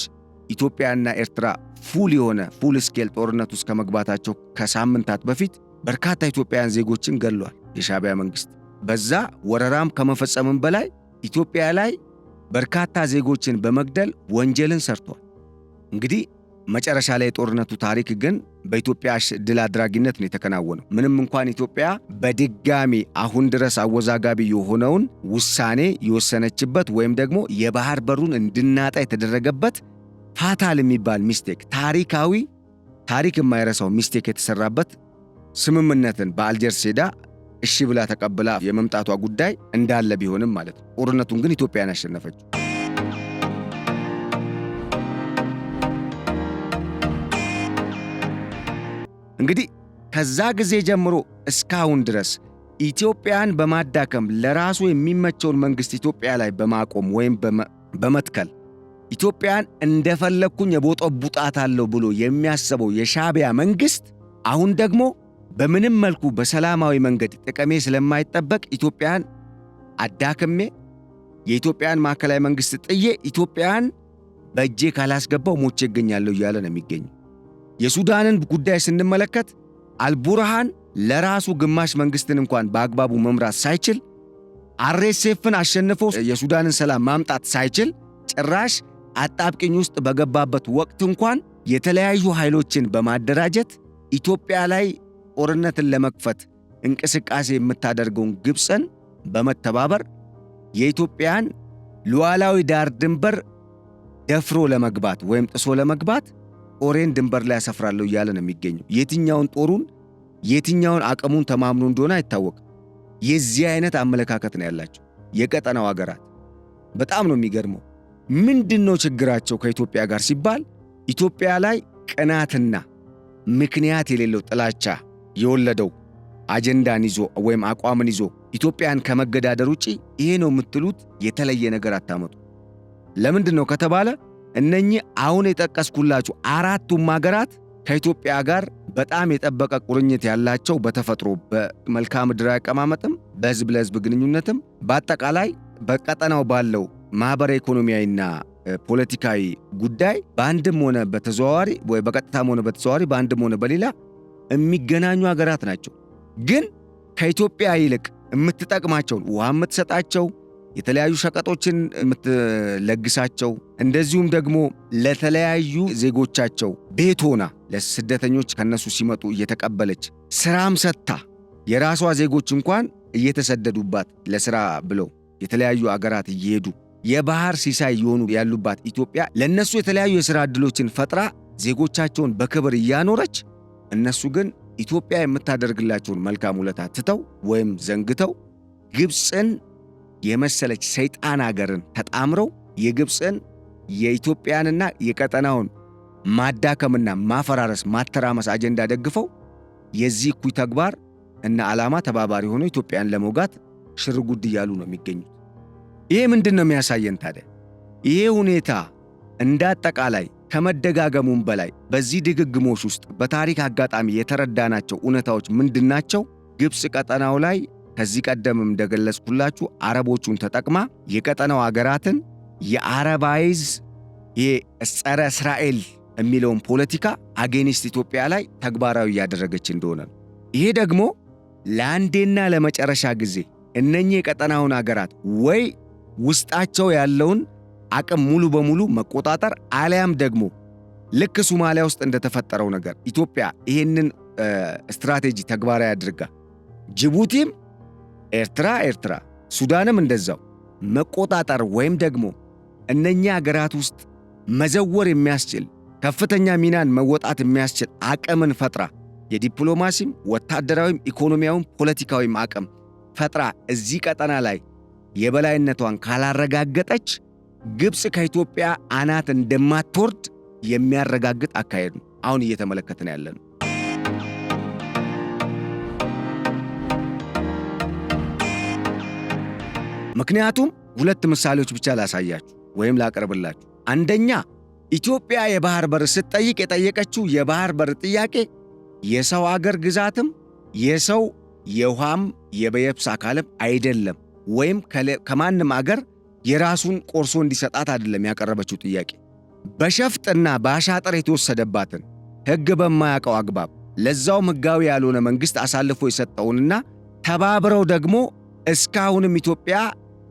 ኢትዮጵያና ኤርትራ ፉል ስኬል ጦርነት ውስጥ ከመግባታቸው ከሳምንታት በፊት በርካታ ኢትዮጵያውያን ዜጎችን ገድሏል የሻዕቢያ መንግሥት። በዛ ወረራም ከመፈጸምም በላይ ኢትዮጵያ ላይ በርካታ ዜጎችን በመግደል ወንጀልን ሰርቷል። እንግዲህ መጨረሻ ላይ የጦርነቱ ታሪክ ግን በኢትዮጵያ ድል አድራጊነት ነው የተከናወነው። ምንም እንኳን ኢትዮጵያ በድጋሚ አሁን ድረስ አወዛጋቢ የሆነውን ውሳኔ የወሰነችበት ወይም ደግሞ የባህር በሩን እንድናጣ የተደረገበት ፋታል የሚባል ሚስቴክ፣ ታሪክ የማይረሳው ሚስቴክ የተሰራበት ስምምነትን በአልጀርስ ሄዳ እሺ ብላ ተቀብላ የመምጣቷ ጉዳይ እንዳለ ቢሆንም ማለት ነው። ጦርነቱን ግን ኢትዮጵያን ያሸነፈችው። እንግዲህ ከዛ ጊዜ ጀምሮ እስካሁን ድረስ ኢትዮጵያን በማዳከም ለራሱ የሚመቸውን መንግሥት ኢትዮጵያ ላይ በማቆም ወይም በመትከል ኢትዮጵያን እንደፈለግኩኝ እቦጠቡጣታለሁ ብሎ የሚያስበው የሻዕቢያ መንግሥት አሁን ደግሞ በምንም መልኩ በሰላማዊ መንገድ ጥቅሜ ስለማይጠበቅ ኢትዮጵያን አዳክሜ የኢትዮጵያን ማዕከላዊ መንግሥት ጥዬ ኢትዮጵያን በእጄ ካላስገባው ሞቼ እገኛለሁ እያለ ነው የሚገኘው። የሱዳንን ጉዳይ ስንመለከት አልቡርሃን ለራሱ ግማሽ መንግስትን እንኳን በአግባቡ መምራት ሳይችል RSFን አሸንፎ የሱዳንን ሰላም ማምጣት ሳይችል ጭራሽ አጣብቂኝ ውስጥ በገባበት ወቅት እንኳን የተለያዩ ኃይሎችን በማደራጀት ኢትዮጵያ ላይ ጦርነትን ለመክፈት እንቅስቃሴ የምታደርገውን ግብፅን በመተባበር የኢትዮጵያን ሉዓላዊ ዳር ድንበር ደፍሮ ለመግባት ወይም ጥሶ ለመግባት ጦሬን ድንበር ላይ ያሰፍራለሁ እያለ ነው የሚገኘው። የትኛውን አቅሙን ተማምኖ እንደሆነ አይታወቅም። የዚህ አይነት አመለካከት ነው ያላቸው የቀጠናው ሀገራት። በጣም ነው የሚገርመው። ምንድነው ችግራቸው ከኢትዮጵያ ጋር ሲባል ኢትዮጵያ ላይ ቅናትና ምክንያት የሌለው ጥላቻ የወለደው አጀንዳን ይዞ ወይም አቋምን ይዞ ኢትዮጵያን ከመገዳደር ውጪ ይሄ ነው የምትሉት የተለየ ነገር አታመጡ። ለምንድነው ከተባለ እነኚህ አሁን የጠቀስኩላችሁ አራቱም ሀገራት ከኢትዮጵያ ጋር በጣም የጠበቀ ቁርኝት ያላቸው በተፈጥሮ በመልክዓ ምድራዊ አቀማመጥም በህዝብ ለህዝብ ግንኙነትም በአጠቃላይ በቀጠናው ባለው ማህበራዊ ኢኮኖሚያዊና ፖለቲካዊ ጉዳይ በአንድም ሆነ በተዘዋዋሪ ወይ በቀጥታም ሆነ በተዘዋዋሪ በአንድም ሆነ በሌላ የሚገናኙ ሀገራት ናቸው። ግን ከኢትዮጵያ ይልቅ የምትጠቅማቸውን ውሃ የምትሰጣቸው፣ የተለያዩ ሸቀጦችን የምትለግሳቸው፣ እንደዚሁም ደግሞ ለተለያዩ ዜጎቻቸው ቤት ሆና ለስደተኞች ከነሱ ሲመጡ እየተቀበለች ስራም ሰጥታ የራሷ ዜጎች እንኳን እየተሰደዱባት ለስራ ብለው የተለያዩ አገራት እየሄዱ የባህር ሲሳይ የሆኑ ያሉባት ኢትዮጵያ ለነሱ የተለያዩ የሥራ ዕድሎችን ፈጥራ ዜጎቻቸውን በክብር እያኖረች እነሱ ግን ኢትዮጵያ የምታደርግላቸውን መልካም ውለታ ትተው ወይም ዘንግተው ግብፅን የመሰለች ሰይጣን አገርን ተጣምረው የግብፅን የኢትዮጵያንና የቀጠናውን ማዳከምና ማፈራረስ ማተራመስ አጀንዳ ደግፈው የዚህ እኩይ ተግባር እና ዓላማ ተባባሪ ሆነው ኢትዮጵያን ለመውጋት ሽርጉድ እያሉ ነው የሚገኙት። ይሄ ምንድነው የሚያሳየን ታዲያ? ይሄ ሁኔታ እንዳጠቃላይ ከመደጋገሙም በላይ በዚህ ድግግሞሽ ውስጥ በታሪክ አጋጣሚ የተረዳናቸው እውነታዎች ምንድናቸው? ግብፅ ቀጠናው ላይ ከዚህ ቀደምም እንደገለጽኩላችሁ አረቦቹን ተጠቅማ የቀጠናው አገራትን የአረባይዝ ጸረ እስራኤል የሚለውን ፖለቲካ አጌኒስት ኢትዮጵያ ላይ ተግባራዊ እያደረገች እንደሆነ ነው። ይሄ ደግሞ ለአንዴና ለመጨረሻ ጊዜ እነኚህ የቀጠናውን አገራት ወይ ውስጣቸው ያለውን አቅም ሙሉ በሙሉ መቆጣጠር አሊያም ደግሞ ልክ ሶማሊያ ውስጥ እንደተፈጠረው ነገር ኢትዮጵያ ይሄንን ስትራቴጂ ተግባራዊ አድርጋ ጅቡቲም ኤርትራ ሱዳንም እንደዛው መቆጣጠር ወይም ደግሞ እነኛ ሀገራት ውስጥ መዘወር የሚያስችል ከፍተኛ ሚናን መወጣት የሚያስችል አቅምን ፈጥራ የዲፕሎማሲም ወታደራዊም ኢኮኖሚያዊም ፖለቲካዊም አቅም ፈጥራ እዚህ ቀጠና ላይ የበላይነቷን ካላረጋገጠች ግብፅ ከኢትዮጵያ አናት እንደማትወርድ የሚያረጋግጥ አካሄድ ነው አሁን እየተመለከትን ያለነው። ምክንያቱም ሁለት ምሳሌዎች ብቻ ላሳያችሁ ወይም ላቀርብላችሁ። አንደኛ ኢትዮጵያ የባህር በር ስትጠይቅ የጠየቀችው የባህር በር ጥያቄ የሰው አገር ግዛትም የሰው የውሃም የበየብስ አካልም አይደለም፣ ወይም ከማንም አገር የራሱን ቆርሶ እንዲሰጣት አይደለም ያቀረበችው ጥያቄ። በሸፍጥና በአሻጥር የተወሰደባትን ሕግ በማያውቀው አግባብ ለዛውም ሕጋዊ ያልሆነ መንግሥት አሳልፎ የሰጠውንና ተባብረው ደግሞ እስካሁንም ኢትዮጵያ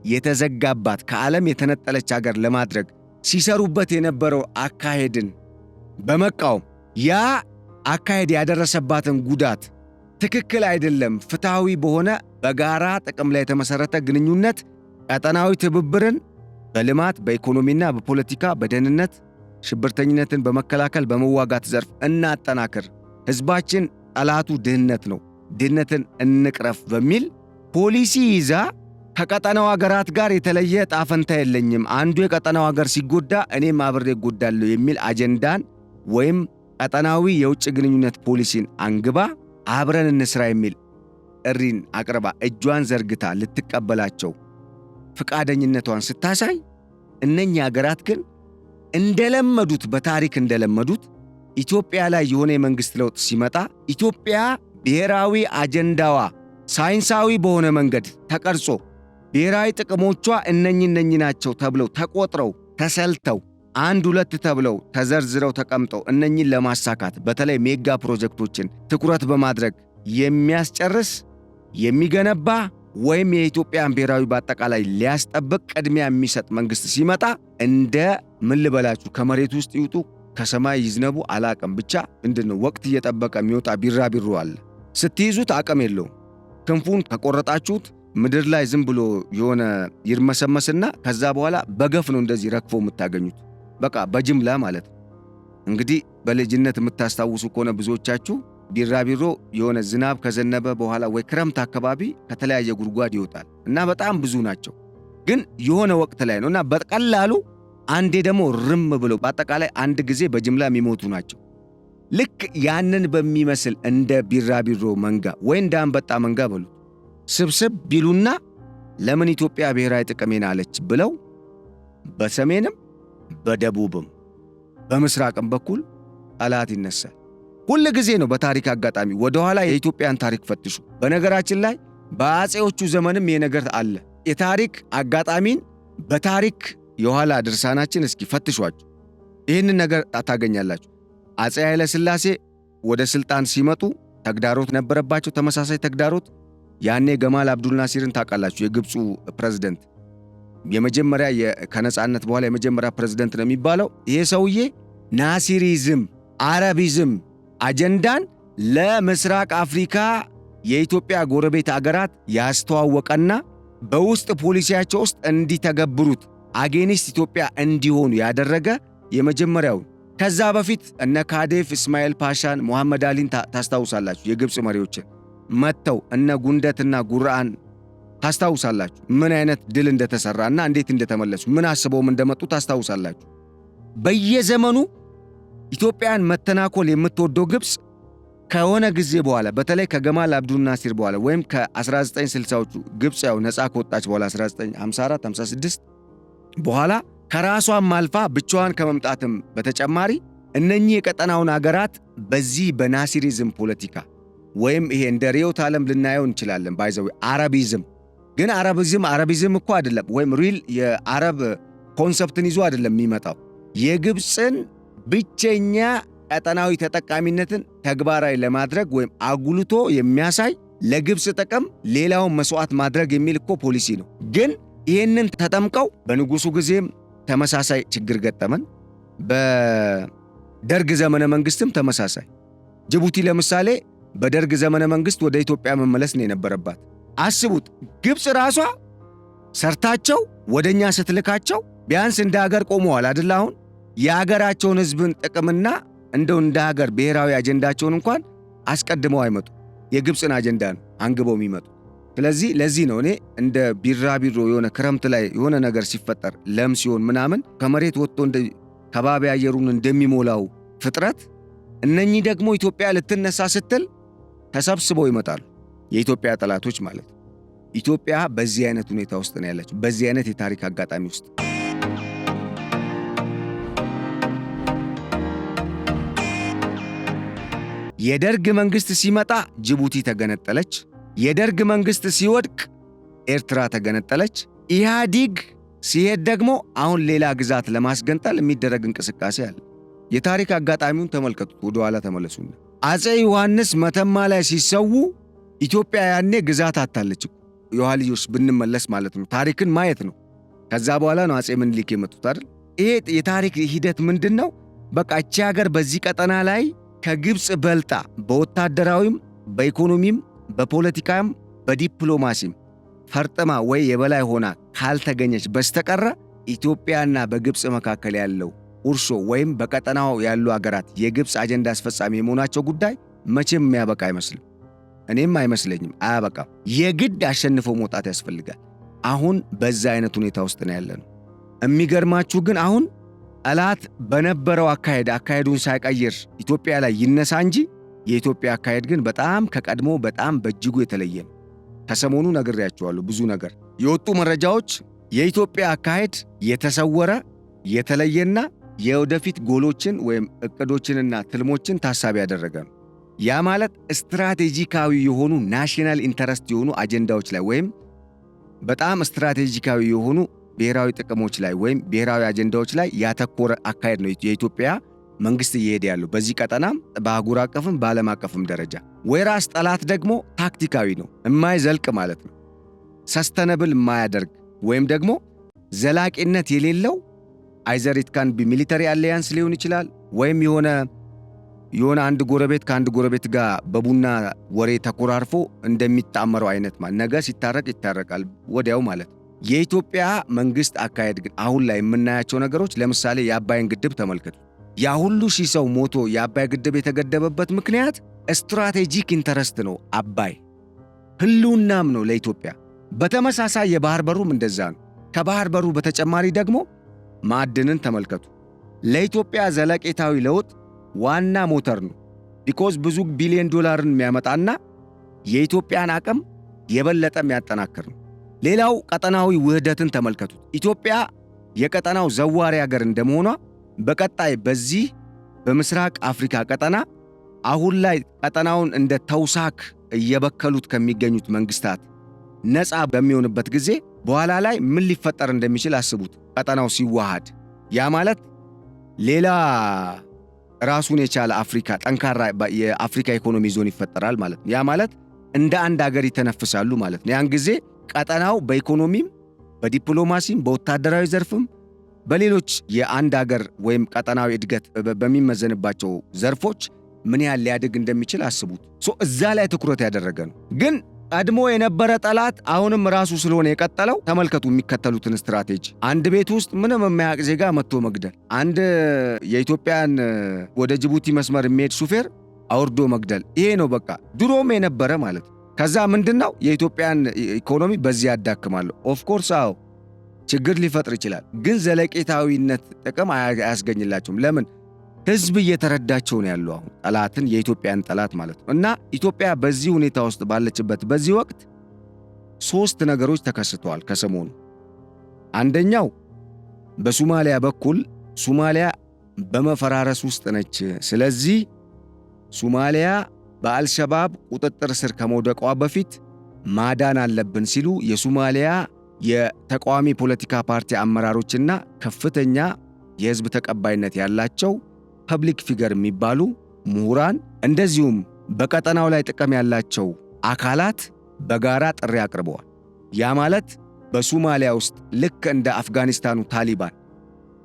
የተዘጋባት ከዓለም የተነጠለች አገር ለማድረግ ሲሰሩበት የነበረው አካሄድን በመቃወም ያ አካሄድ ያደረሰባትን ጉዳት ትክክል አይደለም፣ ፍትሃዊ በሆነ በጋራ ጥቅም ላይ የተመሰረተ ግንኙነት ቀጠናዊ ትብብርን በልማት በኢኮኖሚና በፖለቲካ በደህንነት ሽብርተኝነትን በመከላከል በመዋጋት ዘርፍ እናጠናክር፣ ሕዝባችን ጠላቱ ድህነት ነው፣ ድህነትን እንቅረፍ በሚል ፖሊሲ ይዛ ከቀጠናው አገራት ጋር የተለየ ጣፈንታ የለኝም፣ አንዱ የቀጠናው አገር ሲጎዳ እኔም አብሬ እጎዳለሁ የሚል አጀንዳን ወይም ቀጠናዊ የውጭ ግንኙነት ፖሊሲን አንግባ አብረን እንስራ የሚል ጥሪን አቅርባ እጇን ዘርግታ ልትቀበላቸው ፍቃደኝነቷን ስታሳይ እነኚህ አገራት ግን እንደለመዱት በታሪክ እንደለመዱት ኢትዮጵያ ላይ የሆነ የመንግሥት ለውጥ ሲመጣ ኢትዮጵያ ብሔራዊ አጀንዳዋ ሳይንሳዊ በሆነ መንገድ ተቀርጾ ብሔራዊ ጥቅሞቿ እነኚህ ናቸው ተብለው ተቆጥረው ተሰልተው አንድ ሁለት ተብለው ተዘርዝረው ተቀምጠው እነኚህን ለማሳካት በተለይ ሜጋ ፕሮጀክቶችን ትኩረት በማድረግ የሚያስጨርስ የሚገነባ ወይም የኢትዮጵያን ብሔራዊ በአጠቃላይ ሊያስጠብቅ ቅድሚያ የሚሰጥ መንግስት ሲመጣ እንደ ምን ልበላችሁ ከመሬት ውስጥ ይውጡ ከሰማይ ይዝነቡ አላቅም ብቻ ምንድነው ወቅት እየጠበቀ የሚወጣ ቢራቢሮ አለ። ስትይዙት አቅም የለውም። ክንፉን ከቆረጣችሁት ምድር ላይ ዝም ብሎ የሆነ ይርመሰመስና ከዛ በኋላ በገፍ ነው እንደዚህ ረግፎ የምታገኙት። በቃ በጅምላ ማለት ነው። እንግዲህ በልጅነት የምታስታውሱ ከሆነ ብዙዎቻችሁ ቢራቢሮ የሆነ ዝናብ ከዘነበ በኋላ ወይ ክረምት አካባቢ ከተለያየ ጉድጓድ ይወጣል እና በጣም ብዙ ናቸው። ግን የሆነ ወቅት ላይ ነውና በቀላሉ አንዴ ደግሞ ርም ብሎ በአጠቃላይ አንድ ጊዜ በጅምላ የሚሞቱ ናቸው። ልክ ያንን በሚመስል እንደ ቢራቢሮ መንጋ ወይ እንደ አንበጣ መንጋ በሉ ስብስብ ቢሉና ለምን ኢትዮጵያ ብሔራዊ ጥቅሜን አለች ብለው በሰሜንም በደቡብም በምስራቅም በኩል ጠላት ይነሳል። ሁል ጊዜ ነው። በታሪክ አጋጣሚ ወደኋላ የኢትዮጵያን ታሪክ ፈትሹ። በነገራችን ላይ በአጼዎቹ ዘመንም ይሄ ነገር አለ። የታሪክ አጋጣሚን በታሪክ የኋላ ድርሳናችን እስኪ ፈትሿቸው። ይህንን ነገር ታገኛላችሁ። አጼ ኃይለ ሥላሴ ወደ ስልጣን ሲመጡ ተግዳሮት ነበረባቸው፣ ተመሳሳይ ተግዳሮት። ያኔ ገማል አብዱል ናሲርን ታውቃላችሁ፣ የግብፁ ፕሬዝዳንት የመጀመሪያ ከነጻነት በኋላ የመጀመሪያ ፕሬዝዳንት ነው የሚባለው። ይሄ ሰውዬ ናሲሪዝም አረቢዝም አጀንዳን ለምስራቅ አፍሪካ የኢትዮጵያ ጎረቤት አገራት ያስተዋወቀና በውስጥ ፖሊሲያቸው ውስጥ እንዲተገብሩት አጌኒስት ኢትዮጵያ እንዲሆኑ ያደረገ የመጀመሪያው። ከዛ በፊት እነ ካዴፍ እስማኤል ፓሻን መሐመድ አሊን ታስታውሳላችሁ። የግብፅ መሪዎችን መጥተው እነ ጉንደትና ጉርአን ታስታውሳላችሁ። ምን አይነት ድል እንደተሰራና እንዴት እንደተመለሱ ምን አስበውም እንደመጡ ታስታውሳላችሁ። በየዘመኑ ኢትዮጵያን መተናኮል የምትወደው ግብፅ ከሆነ ጊዜ በኋላ በተለይ ከገማል አብዱል ናሲር በኋላ ወይም ከ1960ዎቹ ግብፅ ያው ነፃ ከወጣች በኋላ 1954 56 በኋላ ከራሷም አልፋ ብቻዋን ከመምጣትም በተጨማሪ እነኚህ የቀጠናውን አገራት በዚህ በናሲሪዝም ፖለቲካ ወይም ይሄ እንደ ርዕዮተ ዓለም ልናየው እንችላለን። ባይዘው አረቢዝም ግን አረቢዝም እኮ አይደለም፣ ወይም ሪል የአረብ ኮንሰፕትን ይዞ አይደለም የሚመጣው። የግብፅን ብቸኛ ቀጠናዊ ተጠቃሚነትን ተግባራዊ ለማድረግ ወይም አጉልቶ የሚያሳይ ለግብፅ ጥቅም ሌላውን መስዋዕት ማድረግ የሚል እኮ ፖሊሲ ነው። ግን ይህንን ተጠምቀው በንጉሱ ጊዜም ተመሳሳይ ችግር ገጠመን። በደርግ ዘመነ መንግስትም ተመሳሳይ። ጅቡቲ ለምሳሌ በደርግ ዘመነ መንግስት ወደ ኢትዮጵያ መመለስ ነው የነበረባት። አስቡት፣ ግብፅ ራሷ ሰርታቸው ወደኛ ስትልካቸው ቢያንስ እንደ ሀገር ቆመዋል አይደል? አሁን የሀገራቸውን ህዝብን ጥቅምና እንደው እንደ ሀገር ብሔራዊ አጀንዳቸውን እንኳን አስቀድመው አይመጡ። የግብፅን አጀንዳ ነው አንግበው የሚመጡ። ስለዚህ ለዚህ ነው እኔ እንደ ቢራቢሮ የሆነ ክረምት ላይ የሆነ ነገር ሲፈጠር ለም ሲሆን ምናምን ከመሬት ወጥቶ እንደ ከባቢ አየሩን እንደሚሞላው ፍጥረት እነኚህ ደግሞ ኢትዮጵያ ልትነሳ ስትል ተሰብስበው ይመጣሉ። የኢትዮጵያ ጠላቶች ማለት ነው። ኢትዮጵያ በዚህ አይነት ሁኔታ ውስጥ ነው ያለችው፣ በዚህ አይነት የታሪክ አጋጣሚ ውስጥ። የደርግ መንግስት ሲመጣ ጅቡቲ ተገነጠለች። የደርግ መንግስት ሲወድቅ ኤርትራ ተገነጠለች። ኢህአዲግ ሲሄድ ደግሞ አሁን ሌላ ግዛት ለማስገንጠል የሚደረግ እንቅስቃሴ አለ። የታሪክ አጋጣሚውን ተመልከቱት፣ ወደ ኋላ ተመለሱና አጼ ዮሐንስ መተማ ላይ ሲሰዉ ኢትዮጵያ ያኔ ግዛት አታለች። የኋልዮሽ ብንመለስ ማለት ነው፣ ታሪክን ማየት ነው። ከዛ በኋላ ነው አጼ ምኒልክ የመጡት አይደል? ይሄ የታሪክ ሂደት ምንድነው? በቃ እቺ ሀገር በዚህ ቀጠና ላይ ከግብፅ በልጣ በወታደራዊም በኢኮኖሚም በፖለቲካም በዲፕሎማሲም ፈርጥማ ወይ የበላይ ሆና ካልተገኘች በስተቀረ ኢትዮጵያና በግብፅ መካከል ያለው ቁርሾ ወይም በቀጠናው ያሉ አገራት የግብፅ አጀንዳ አስፈጻሚ የመሆናቸው ጉዳይ መቼም የሚያበቃ አይመስልም። እኔም አይመስለኝም፣ አያበቃም። የግድ አሸንፎ መውጣት ያስፈልጋል። አሁን በዛ አይነት ሁኔታ ውስጥ ነው ያለነው። የሚገርማችሁ ግን አሁን ጠላት በነበረው አካሄዱን ሳይቀይር ኢትዮጵያ ላይ ይነሳ እንጂ የኢትዮጵያ አካሄድ ግን በጣም ከቀድሞ በጣም በእጅጉ የተለየ ነው። ከሰሞኑ ነግሬያችኋለሁ። ብዙ ነገር የወጡ መረጃዎች የኢትዮጵያ አካሄድ የተሰወረ የተለየና የወደፊት ጎሎችን ወይም እቅዶችንና ትልሞችን ታሳቢ ያደረገ ነው። ያ ማለት ስትራቴጂካዊ የሆኑ ናሽናል ኢንተረስት የሆኑ አጀንዳዎች ላይ ወይም በጣም ስትራቴጂካዊ የሆኑ ብሔራዊ ጥቅሞች ላይ ወይም ብሔራዊ አጀንዳዎች ላይ ያተኮረ አካሄድ ነው የኢትዮጵያ መንግስት እየሄደ ያለው በዚህ ቀጠናም በአህጉር አቀፍም በዓለም አቀፍም ደረጃ። ወይራስ ጠላት ደግሞ ታክቲካዊ ነው፣ የማይዘልቅ ማለት ነው። ሰስተነብል የማያደርግ ወይም ደግሞ ዘላቂነት የሌለው አይዘር ኢት ካን ቢ ሚሊተሪ አሊያንስ ሊሆን ይችላል ወይም የሆነ አንድ ጎረቤት ከአንድ ጎረቤት ጋር በቡና ወሬ ተኮራርፎ እንደሚጣመረው አይነት ማለት ነገ ሲታረቅ ይታረቃል ወዲያው ማለት። የኢትዮጵያ መንግስት አካሄድ ግን አሁን ላይ የምናያቸው ነገሮች ለምሳሌ የአባይን ግድብ ተመልከቱ። ያ ሁሉ ሺህ ሰው ሞቶ የአባይ ግድብ የተገደበበት ምክንያት ስትራቴጂክ ኢንተረስት ነው። አባይ ህልውናም ነው ለኢትዮጵያ። በተመሳሳይ የባህር በሩም እንደዛ ነው። ከባህር በሩ በተጨማሪ ደግሞ ማዕድንን ተመልከቱ። ለኢትዮጵያ ዘለቄታዊ ለውጥ ዋና ሞተር ነው። ቢኮዝ ብዙ ቢሊዮን ዶላርን የሚያመጣና የኢትዮጵያን አቅም የበለጠ የሚያጠናክር ነው። ሌላው ቀጠናዊ ውህደትን ተመልከቱት። ኢትዮጵያ የቀጠናው ዘዋሪ ሀገር እንደመሆኗ በቀጣይ በዚህ በምስራቅ አፍሪካ ቀጠና አሁን ላይ ቀጠናውን እንደ ተውሳክ እየበከሉት ከሚገኙት መንግስታት ነፃ በሚሆንበት ጊዜ በኋላ ላይ ምን ሊፈጠር እንደሚችል አስቡት። ቀጠናው ሲዋሃድ ያ ማለት ሌላ ራሱን የቻለ አፍሪካ ጠንካራ የአፍሪካ ኢኮኖሚ ዞን ይፈጠራል ማለት ነው። ያ ማለት እንደ አንድ ሀገር ይተነፍሳሉ ማለት ነው። ያን ጊዜ ቀጠናው በኢኮኖሚም በዲፕሎማሲም በወታደራዊ ዘርፍም በሌሎች የአንድ ሀገር ወይም ቀጠናዊ እድገት በሚመዘንባቸው ዘርፎች ምን ያህል ሊያድግ እንደሚችል አስቡት። እዛ ላይ ትኩረት ያደረገ ነው። ግን ቀድሞ የነበረ ጠላት አሁንም ራሱ ስለሆነ የቀጠለው ተመልከቱ የሚከተሉትን ስትራቴጂ። አንድ ቤት ውስጥ ምንም የማያውቅ ዜጋ መጥቶ መግደል፣ አንድ የኢትዮጵያን ወደ ጅቡቲ መስመር የሚሄድ ሹፌር አውርዶ መግደል። ይሄ ነው በቃ ድሮም የነበረ ማለት ነው። ከዛ ምንድነው የኢትዮጵያን ኢኮኖሚ በዚህ ያዳክማለሁ። ኦፍኮርስ አዎ ችግር ሊፈጥር ይችላል፣ ግን ዘለቄታዊነት ጥቅም አያስገኝላቸውም። ለምን? ህዝብ እየተረዳቸው ነው ያለው አሁን ጠላትን፣ የኢትዮጵያን ጠላት ማለት ነው። እና ኢትዮጵያ በዚህ ሁኔታ ውስጥ ባለችበት በዚህ ወቅት 3 ነገሮች ተከስተዋል ከሰሞኑ። አንደኛው በሶማሊያ በኩል ሶማሊያ በመፈራረስ ውስጥ ነች። ስለዚህ ሶማሊያ በአልሸባብ ቁጥጥር ስር ከመውደቋ በፊት ማዳን አለብን ሲሉ የሶማሊያ የተቃዋሚ ፖለቲካ ፓርቲ አመራሮችና ከፍተኛ የህዝብ ተቀባይነት ያላቸው ፐብሊክ ፊገር የሚባሉ ምሁራን እንደዚሁም በቀጠናው ላይ ጥቅም ያላቸው አካላት በጋራ ጥሪ አቅርበዋል። ያ ማለት በሶማሊያ ውስጥ ልክ እንደ አፍጋኒስታኑ ታሊባን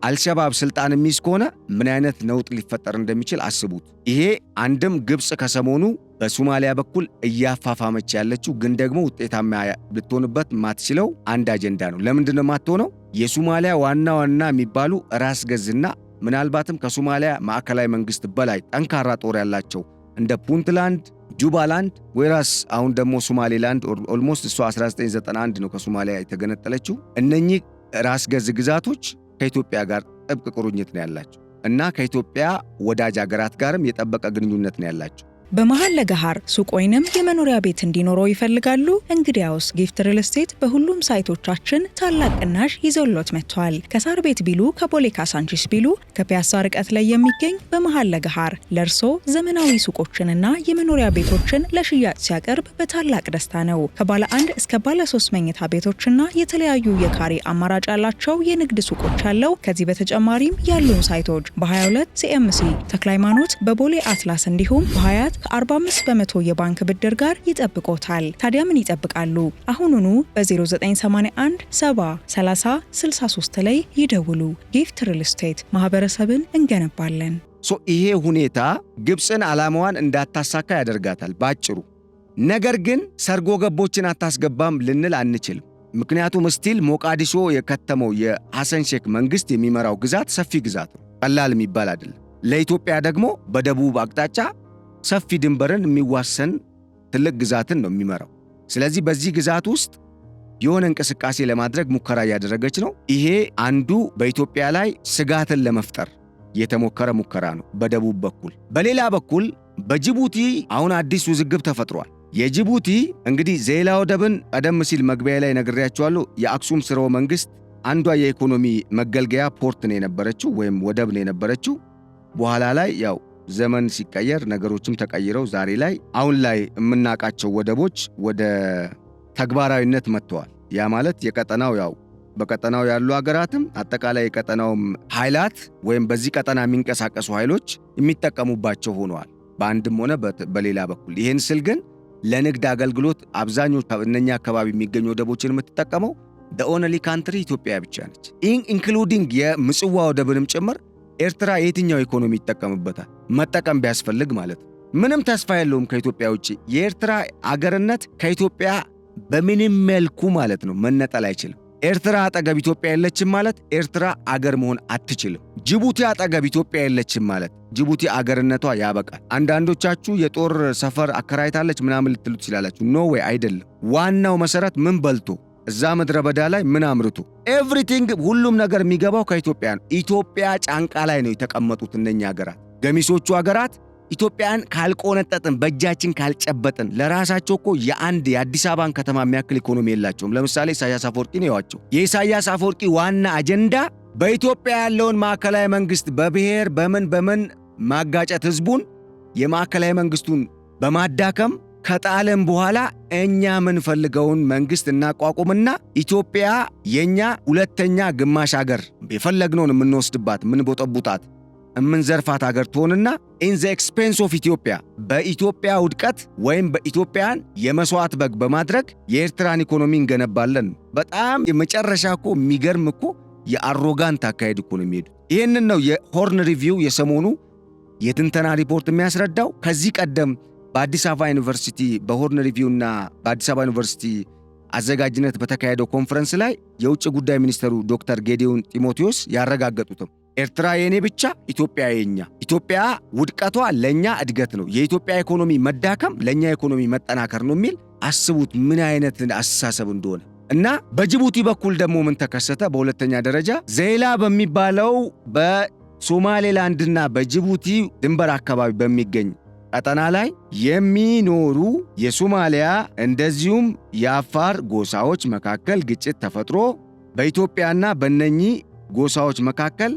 አልሸባብ ስልጣን የሚይዝ ከሆነ ምን አይነት ነውጥ ሊፈጠር እንደሚችል አስቡት። ይሄ አንድም ግብፅ ከሰሞኑ በሶማሊያ በኩል እያፋፋመች ያለችው ግን ደግሞ ውጤታማ ልትሆንበት ማትችለው አንድ አጀንዳ ነው። ለምንድን ነው ማትሆነው? የሶማሊያ ዋና የሚባሉ ራስ ገዝና ምናልባትም ከሶማሊያ ማዕከላዊ መንግስት በላይ ጠንካራ ጦር ያላቸው እንደ ፑንትላንድ፣ ጁባላንድ ወይራስ አሁን ደግሞ ሶማሌላንድ ኦልሞስት እሷ 1991 ነው ከሶማሊያ የተገነጠለችው። እነኚህ ራስ ገዝ ግዛቶች ከኢትዮጵያ ጋር ጥብቅ ቁርኝት ነው ያላቸው እና ከኢትዮጵያ ወዳጅ ሀገራት ጋርም የጠበቀ ግንኙነት ነው ያላቸው። በመሃል ለገሃር ሱቅ ወይንም የመኖሪያ ቤት እንዲኖረው ይፈልጋሉ? እንግዲያውስ ጊፍት ሪል ስቴት በሁሉም ሳይቶቻችን ታላቅ ቅናሽ ይዘውሎት መጥቷል። ከሳር ቤት ቢሉ፣ ከቦሌ ካሳንቺስ ቢሉ፣ ከፒያሳ ርቀት ላይ የሚገኝ በመሃል ለገሃር ለርሶ ዘመናዊ ሱቆችንና የመኖሪያ ቤቶችን ለሽያጭ ሲያቀርብ በታላቅ ደስታ ነው። ከባለ 1 እስከ ባለ 3 መኝታ ቤቶችና የተለያዩ የካሬ አማራጭ ያላቸው የንግድ ሱቆች አለው። ከዚህ በተጨማሪም ያሉን ሳይቶች በ22 ሲኤምሲ ተክለ ሃይማኖት፣ በቦሌ አትላስ እንዲሁም በሀያት ከ45 በመቶ የባንክ ብድር ጋር ይጠብቆታል። ታዲያ ምን ይጠብቃሉ? አሁኑኑ በ0981 70 30 63 ላይ ይደውሉ። ጊፍት ሪል ስቴት ማህበረሰብን እንገነባለን። ይሄ ሁኔታ ግብፅን ዓላማዋን እንዳታሳካ ያደርጋታል ባጭሩ። ነገር ግን ሰርጎ ገቦችን አታስገባም ልንል አንችልም። ምክንያቱም ስቲል ሞቃዲሾ የከተመው የሐሰን ሼክ መንግስት የሚመራው ግዛት ሰፊ ግዛት ነው፣ ቀላል የሚባል አይደለም። ለኢትዮጵያ ደግሞ በደቡብ አቅጣጫ ሰፊ ድንበርን የሚዋሰን ትልቅ ግዛትን ነው የሚመራው። ስለዚህ በዚህ ግዛት ውስጥ የሆነ እንቅስቃሴ ለማድረግ ሙከራ እያደረገች ነው። ይሄ አንዱ በኢትዮጵያ ላይ ስጋትን ለመፍጠር የተሞከረ ሙከራ ነው በደቡብ በኩል። በሌላ በኩል በጅቡቲ አሁን አዲስ ውዝግብ ተፈጥሯል። የጅቡቲ እንግዲህ ዜላ ወደብን ቀደም ሲል መግቢያ ላይ ነግሬያቸዋለሁ። የአክሱም ስርወ መንግስት አንዷ የኢኮኖሚ መገልገያ ፖርት ነው የነበረችው ወይም ወደብ ነው የነበረችው። በኋላ ላይ ያው ዘመን ሲቀየር ነገሮችም ተቀይረው ዛሬ ላይ አሁን ላይ የምናውቃቸው ወደቦች ወደ ተግባራዊነት መጥተዋል። ያ ማለት የቀጠናው ያው በቀጠናው ያሉ ሀገራትም አጠቃላይ የቀጠናውም ኃይላት ወይም በዚህ ቀጠና የሚንቀሳቀሱ ኃይሎች የሚጠቀሙባቸው ሆነዋል በአንድም ሆነ በሌላ በኩል። ይህን ስል ግን ለንግድ አገልግሎት አብዛኞቹ እነኛ አካባቢ የሚገኙ ወደቦችን የምትጠቀመው the only country ኢትዮጵያ ብቻ ነች። ኢንክሉዲንግ የምጽዋ ወደብንም ጭምር ኤርትራ የትኛው ኢኮኖሚ ይጠቀምበታል? መጠቀም ቢያስፈልግ ማለት ነው። ምንም ተስፋ የለውም ከኢትዮጵያ ውጪ። የኤርትራ አገርነት ከኢትዮጵያ በምንም መልኩ ማለት ነው መነጠል አይችልም። ኤርትራ አጠገብ ኢትዮጵያ የለችም ማለት ኤርትራ አገር መሆን አትችልም። ጅቡቲ አጠገብ ኢትዮጵያ የለችም ማለት ጅቡቲ አገርነቷ ያበቃል። አንዳንዶቻችሁ የጦር ሰፈር አከራይታለች ምናምን ልትሉ ትችላላችሁ። ኖ ዌይ አይደለም። ዋናው መሰረት ምን በልቶ እዛ ምድረ በዳ ላይ ምን አምርቶ ኤቭሪቲንግ ሁሉም ነገር የሚገባው ከኢትዮጵያ ነው። ኢትዮጵያ ጫንቃ ላይ ነው የተቀመጡት እነኛ ሀገራት። ገሚሶቹ ሀገራት ኢትዮጵያን ካልቆነጠጥን በእጃችን ካልጨበጥን ለራሳቸው እኮ የአንድ የአዲስ አበባን ከተማ የሚያክል ኢኮኖሚ የላቸውም። ለምሳሌ ኢሳያስ አፈወርቂ ነው ያዋቸው። የኢሳያስ አፈወርቂ ዋና አጀንዳ በኢትዮጵያ ያለውን ማዕከላዊ መንግስት በብሔር በምን ማጋጨት፣ ህዝቡን የማዕከላዊ መንግስቱን በማዳከም ከጣለም በኋላ እኛ ምንፈልገውን መንግስት እናቋቁምና ኢትዮጵያ የኛ ሁለተኛ ግማሽ ሀገር የፈለግነውን የምንወስድባት ምንቦጠቡጣት እምንዘርፋት ሀገር ትሆንና ኢን ዘ ኤክስፔንስ ኦፍ ኢትዮጵያ በኢትዮጵያ ውድቀት ወይም በኢትዮጵያን የመስዋዕት በግ በማድረግ የኤርትራን ኢኮኖሚ እንገነባለን። በጣም የመጨረሻ እኮ የሚገርም እኮ የአሮጋንት አካሄድ እኮ ነው የሚሄዱ። ይህንን ነው የሆርን ሪቪው የሰሞኑ የትንተና ሪፖርት የሚያስረዳው። ከዚህ ቀደም በአዲስ አበባ ዩኒቨርሲቲ በሆርን ሪቪውና በአዲስ አበባ ዩኒቨርሲቲ አዘጋጅነት በተካሄደው ኮንፈረንስ ላይ የውጭ ጉዳይ ሚኒስትሩ ዶክተር ጌዲዮን ጢሞቴዎስ ያረጋገጡትም ኤርትራ የኔ ብቻ ኢትዮጵያ የኛ፣ ኢትዮጵያ ውድቀቷ ለኛ እድገት ነው፣ የኢትዮጵያ ኢኮኖሚ መዳከም ለኛ ኢኮኖሚ መጠናከር ነው የሚል አስቡት ምን አይነት አስተሳሰብ እንደሆነ። እና በጅቡቲ በኩል ደግሞ ምን ተከሰተ? በሁለተኛ ደረጃ ዘይላ በሚባለው በሶማሌላንድና በጅቡቲ ድንበር አካባቢ በሚገኝ ቀጠና ላይ የሚኖሩ የሶማሊያ እንደዚሁም የአፋር ጎሳዎች መካከል ግጭት ተፈጥሮ በኢትዮጵያና በእነኚህ ጎሳዎች መካከል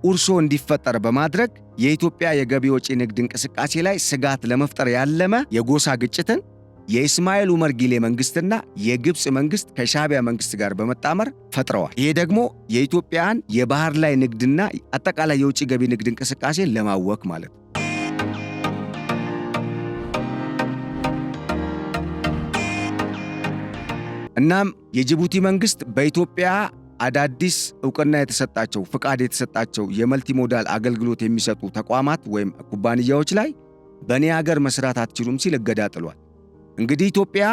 ኡርሶ እንዲፈጠር በማድረግ የኢትዮጵያ የገቢ ወጪ ንግድ እንቅስቃሴ ላይ ስጋት ለመፍጠር ያለመ የጎሳ ግጭትን የኢስማኤል ኡመር ጊሌ መንግስትና የግብፅ መንግስት ከሻዕቢያ መንግስት ጋር በመጣመር ፈጥረዋል። ይሄ ደግሞ የኢትዮጵያን የባህር ላይ ንግድና አጠቃላይ የውጭ ገቢ ንግድ እንቅስቃሴ ለማወክ ማለት ነው። እናም የጅቡቲ መንግስት በኢትዮጵያ አዳዲስ ዕውቅና የተሰጣቸው ፍቃድ የተሰጣቸው የመልቲሞዳል አገልግሎት የሚሰጡ ተቋማት ወይም ኩባንያዎች ላይ በእኔ ሀገር መስራት አትችሉም ሲል እገዳ ጥሏል። እንግዲህ ኢትዮጵያ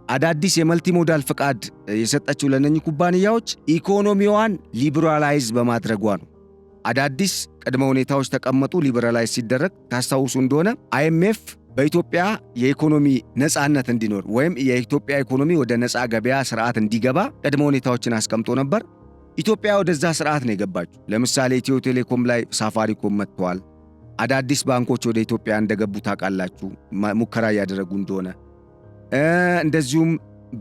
አዳዲስ የመልቲሞዳል ፍቃድ የሰጠችው ለነኚህ ኩባንያዎች ኢኮኖሚዋን ሊበራላይዝ በማድረጓ ነው። አዳዲስ ቅድመ ሁኔታዎች ተቀመጡ። ሊበራላይዝ ሲደረግ ታስታውሱ እንደሆነ አይኤምኤፍ በኢትዮጵያ የኢኮኖሚ ነፃነት እንዲኖር ወይም የኢትዮጵያ ኢኮኖሚ ወደ ነፃ ገበያ ስርዓት እንዲገባ ቅድመ ሁኔታዎችን አስቀምጦ ነበር። ኢትዮጵያ ወደዛ ስርዓት ነው የገባችው። ለምሳሌ ኢትዮ ቴሌኮም ላይ ሳፋሪኮም መጥተዋል። አዳዲስ ባንኮች ወደ ኢትዮጵያ እንደገቡ ታውቃላችሁ፣ ሙከራ እያደረጉ እንደሆነ። እንደዚሁም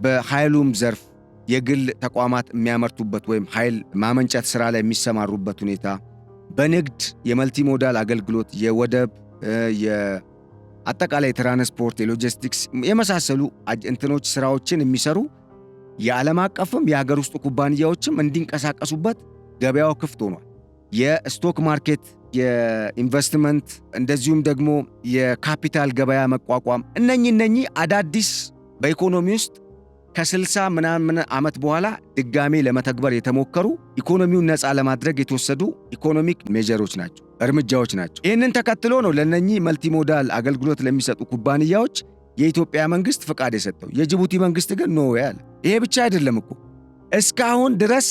በኃይሉም ዘርፍ የግል ተቋማት የሚያመርቱበት ወይም ኃይል ማመንጨት ስራ ላይ የሚሰማሩበት ሁኔታ፣ በንግድ የመልቲሞዳል አገልግሎት የወደብ አጠቃላይ ትራንስፖርት፣ የሎጂስቲክስ የመሳሰሉ እንትኖች ስራዎችን የሚሰሩ የዓለም አቀፍም የሀገር ውስጥ ኩባንያዎችም እንዲንቀሳቀሱበት ገበያው ክፍት ሆኗል። የስቶክ ማርኬት፣ የኢንቨስትመንት እንደዚሁም ደግሞ የካፒታል ገበያ መቋቋም እነኚህ አዳዲስ በኢኮኖሚ ውስጥ ከ60 ምናምን ዓመት በኋላ ድጋሜ ለመተግበር የተሞከሩ ኢኮኖሚውን ነፃ ለማድረግ የተወሰዱ ኢኮኖሚክ ሜጀሮች ናቸው፣ እርምጃዎች ናቸው። ይህንን ተከትሎ ነው ለነኚህ መልቲሞዳል አገልግሎት ለሚሰጡ ኩባንያዎች የኢትዮጵያ መንግስት ፍቃድ የሰጠው። የጅቡቲ መንግስት ግን ኖ ያለ። ይሄ ብቻ አይደለም እኮ እስካሁን ድረስ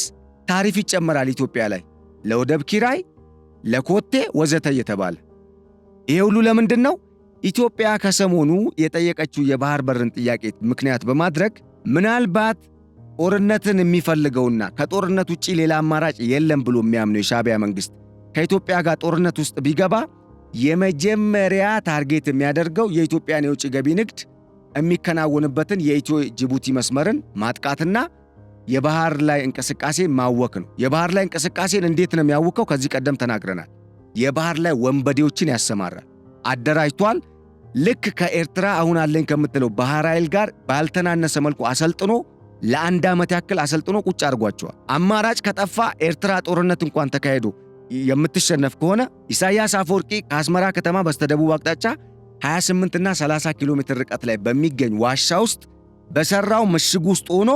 ታሪፍ ይጨመራል ኢትዮጵያ ላይ ለወደብ ኪራይ፣ ለኮቴ ወዘተ እየተባለ። ይሄ ሁሉ ለምንድን ነው? ኢትዮጵያ ከሰሞኑ የጠየቀችው የባህር በርን ጥያቄ ምክንያት በማድረግ ምናልባት ጦርነትን የሚፈልገውና ከጦርነት ውጪ ሌላ አማራጭ የለም ብሎ የሚያምነው የሻዕቢያ መንግስት ከኢትዮጵያ ጋር ጦርነት ውስጥ ቢገባ የመጀመሪያ ታርጌት የሚያደርገው የኢትዮጵያን የውጭ ገቢ ንግድ የሚከናወንበትን የኢትዮ ጅቡቲ መስመርን ማጥቃትና የባህር ላይ እንቅስቃሴ ማወክ ነው። የባህር ላይ እንቅስቃሴን እንዴት ነው የሚያውከው? ከዚህ ቀደም ተናግረናል። የባህር ላይ ወንበዴዎችን ያሰማራል፣ አደራጅቷል። ልክ ከኤርትራ አሁን አለኝ ከምትለው ባህር ኃይል ጋር ባልተናነሰ መልኩ አሰልጥኖ ለአንድ ዓመት ያክል አሰልጥኖ ቁጭ አድርጓቸዋል። አማራጭ ከጠፋ ኤርትራ ጦርነት እንኳን ተካሄዶ የምትሸነፍ ከሆነ ኢሳያስ አፈወርቂ ከአስመራ ከተማ በስተደቡብ አቅጣጫ 28 እና 30 ኪሎ ሜትር ርቀት ላይ በሚገኝ ዋሻ ውስጥ በሰራው ምሽግ ውስጥ ሆኖ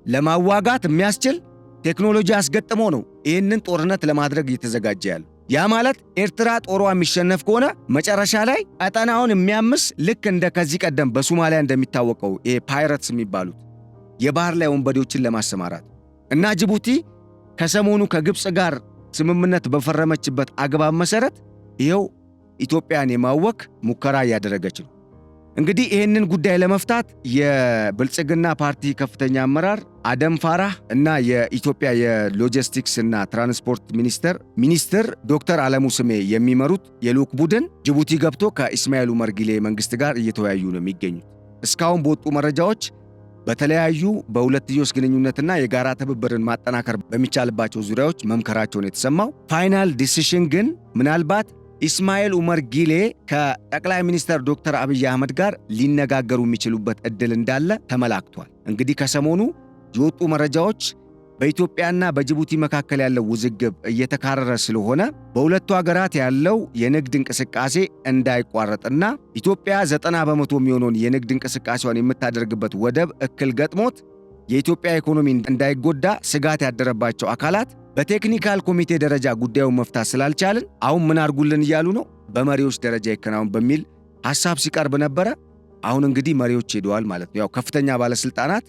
ለማዋጋት የሚያስችል ቴክኖሎጂ አስገጥሞ ነው ይህንን ጦርነት ለማድረግ እየተዘጋጀ ያለው። ያ ማለት ኤርትራ ጦሯ የሚሸነፍ ከሆነ መጨረሻ ላይ ቀጠናውን የሚያምስ ልክ እንደ ከዚህ ቀደም በሶማሊያ እንደሚታወቀው ፓይረትስ የሚባሉት የባህር ላይ ወንበዴዎችን ለማሰማራት እና ጅቡቲ ከሰሞኑ ከግብፅ ጋር ስምምነት በፈረመችበት አግባብ መሰረት ይኸው ኢትዮጵያን የማወክ ሙከራ እያደረገች ነው። እንግዲህ ይህንን ጉዳይ ለመፍታት የብልጽግና ፓርቲ ከፍተኛ አመራር አደም ፋራህ እና የኢትዮጵያ የሎጂስቲክስ እና ትራንስፖርት ሚኒስትር ዶክተር አለሙ ስሜ የሚመሩት የልዑክ ቡድን ጅቡቲ ገብቶ ከኢስማኤል ኡመር ጊሌ መንግስት ጋር እየተወያዩ ነው የሚገኙት። እስካሁን በወጡ መረጃዎች በተለያዩ በሁለትዮሽ ግንኙነትና የጋራ ትብብርን ማጠናከር በሚቻልባቸው ዙሪያዎች መምከራቸውን የተሰማው ፋይናል ዲሲሽን ግን ምናልባት ኢስማኤል ኡመር ጊሌ ከጠቅላይ ሚኒስትር ዶክተር አብይ አህመድ ጋር ሊነጋገሩ የሚችሉበት ዕድል እንዳለ ተመላክቷል። እንግዲህ ከሰሞኑ የወጡ መረጃዎች በኢትዮጵያና በጅቡቲ መካከል ያለው ውዝግብ እየተካረረ ስለሆነ በሁለቱ ሀገራት ያለው የንግድ እንቅስቃሴ እንዳይቋረጥና ኢትዮጵያ 90% የሚሆነውን የንግድ እንቅስቃሴዋን የምታደርግበት ወደብ እክል ገጥሞት የኢትዮጵያ ኢኮኖሚ እንዳይጎዳ ስጋት ያደረባቸው አካላት በቴክኒካል ኮሚቴ ደረጃ ጉዳዩን መፍታት ስላልቻልን አሁን ምን አርጉልን እያሉ ነው። በመሪዎች ደረጃ ይከናወን በሚል ሐሳብ ሲቀርብ ነበረ። አሁን እንግዲህ መሪዎች ሄደዋል ማለት ነው። ያው ከፍተኛ ባለስልጣናት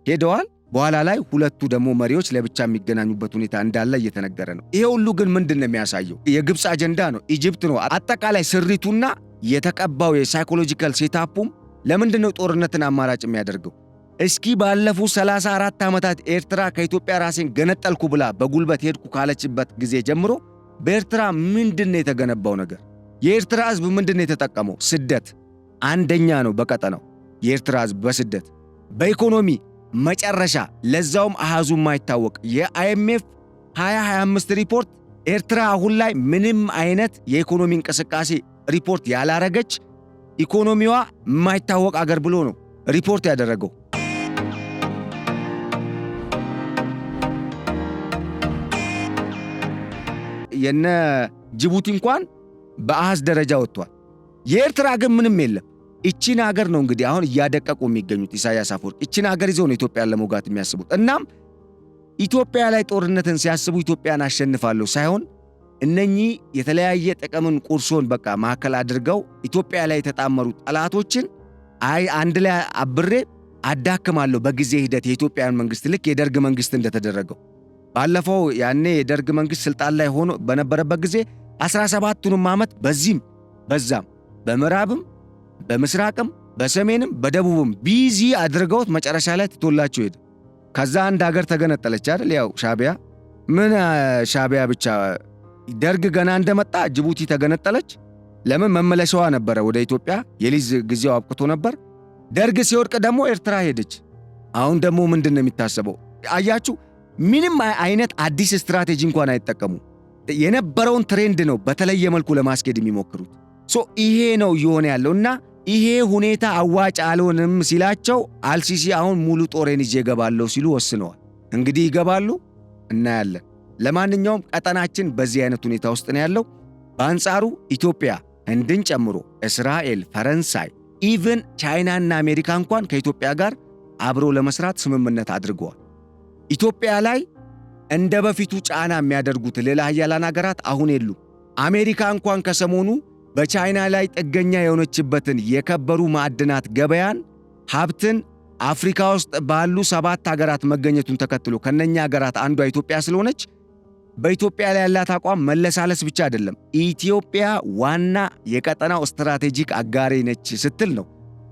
ሄደዋል። በኋላ ላይ ሁለቱ ደግሞ መሪዎች ለብቻ የሚገናኙበት ሁኔታ እንዳለ እየተነገረ ነው። ይሄ ሁሉ ግን ምንድነው የሚያሳየው? የግብፅ አጀንዳ ነው፣ ኢጅፕት ነው። አጠቃላይ ስሪቱና የተቀባው የሳይኮሎጂካል ሴታፑም ለምንድነው ጦርነትን አማራጭ የሚያደርገው? እስኪ ባለፉት 34 ዓመታት ኤርትራ ከኢትዮጵያ ራሴን ገነጠልኩ ብላ በጉልበት ሄድኩ ካለችበት ጊዜ ጀምሮ በኤርትራ ምንድነው የተገነባው ነገር? የኤርትራ ሕዝብ ምንድነው የተጠቀመው? ስደት አንደኛ ነው በቀጠናው የኤርትራ ሕዝብ በስደት በኢኮኖሚ መጨረሻ ለዛውም አሃዙ የማይታወቅ የአይኤምኤፍ 2025 ሪፖርት ኤርትራ አሁን ላይ ምንም አይነት የኢኮኖሚ እንቅስቃሴ ሪፖርት ያላረገች ኢኮኖሚዋ የማይታወቅ አገር ብሎ ነው ሪፖርት ያደረገው። የነ ጅቡቲ እንኳን በአሃዝ ደረጃ ወጥቷል። የኤርትራ ግን ምንም የለም። እቺን ሀገር ነው እንግዲህ አሁን እያደቀቁ የሚገኙት ኢሳያስ አፈወርቂ። እቺን ሀገር ይዘው ነው ኢትዮጵያን ለመውጋት የሚያስቡት። እናም ኢትዮጵያ ላይ ጦርነትን ሲያስቡ ኢትዮጵያን አሸንፋለሁ ሳይሆን እነኚህ የተለያየ ጥቅምን ቁርሾን በቃ ማዕከል አድርገው ኢትዮጵያ ላይ የተጣመሩ ጠላቶችን አንድ ላይ አብሬ አዳክማለሁ በጊዜ ሂደት የኢትዮጵያን መንግስት ልክ የደርግ መንግስት እንደተደረገው። ባለፈው ያኔ የደርግ መንግስት ስልጣን ላይ ሆኖ በነበረበት ጊዜ 17ቱንም ዓመት በዚህም በዛም በምዕራብም በምስራቅም በሰሜንም በደቡብም ቢዚ አድርገውት መጨረሻ ላይ ትቶላቸው ሄደ። ከዛ አንድ ሀገር ተገነጠለች አይደል? ያው ሻቢያ ምን ሻቢያ ብቻ ደርግ ገና እንደመጣ ጅቡቲ ተገነጠለች። ለምን? መመለሻዋ ነበረ ወደ ኢትዮጵያ፣ የሊዝ ጊዜው አብቅቶ ነበር። ደርግ ሲወድቅ ደግሞ ኤርትራ ሄደች። አሁን ደግሞ ምንድነው የሚታሰበው? አያችሁ፣ ምንም አይነት አዲስ ስትራቴጂ እንኳን አይጠቀሙ። የነበረውን ትሬንድ ነው በተለየ መልኩ ለማስኬድ የሚሞክሩት። ይሄ ነው እየሆነ ያለውና ይሄ ሁኔታ አዋጭ አልሆንም ሲላቸው አልሲሲ አሁን ሙሉ ጦሬን ይዤ እገባለሁ ሲሉ ወስነዋል። እንግዲህ ይገባሉ፣ እናያለን። ለማንኛውም ቀጠናችን በዚህ አይነት ሁኔታ ውስጥ ነው ያለው። በአንጻሩ ኢትዮጵያ ህንድን ጨምሮ እስራኤል፣ ፈረንሳይ፣ ኢቭን ቻይናና አሜሪካ እንኳን ከኢትዮጵያ ጋር አብሮ ለመስራት ስምምነት አድርገዋል። ኢትዮጵያ ላይ እንደ በፊቱ ጫና የሚያደርጉት ሌላ ሀያላን ሀገራት አሁን የሉ። አሜሪካ እንኳን ከሰሞኑ በቻይና ላይ ጥገኛ የሆነችበትን የከበሩ ማዕድናት ገበያን ሀብትን አፍሪካ ውስጥ ባሉ 7 ሀገራት መገኘቱን ተከትሎ ከነኛ ሀገራት አንዷ ኢትዮጵያ ስለሆነች በኢትዮጵያ ላይ ያላት አቋም መለሳለስ ብቻ አይደለም፣ ኢትዮጵያ ዋና የቀጠናው ስትራቴጂክ አጋሬ ነች ስትል ነው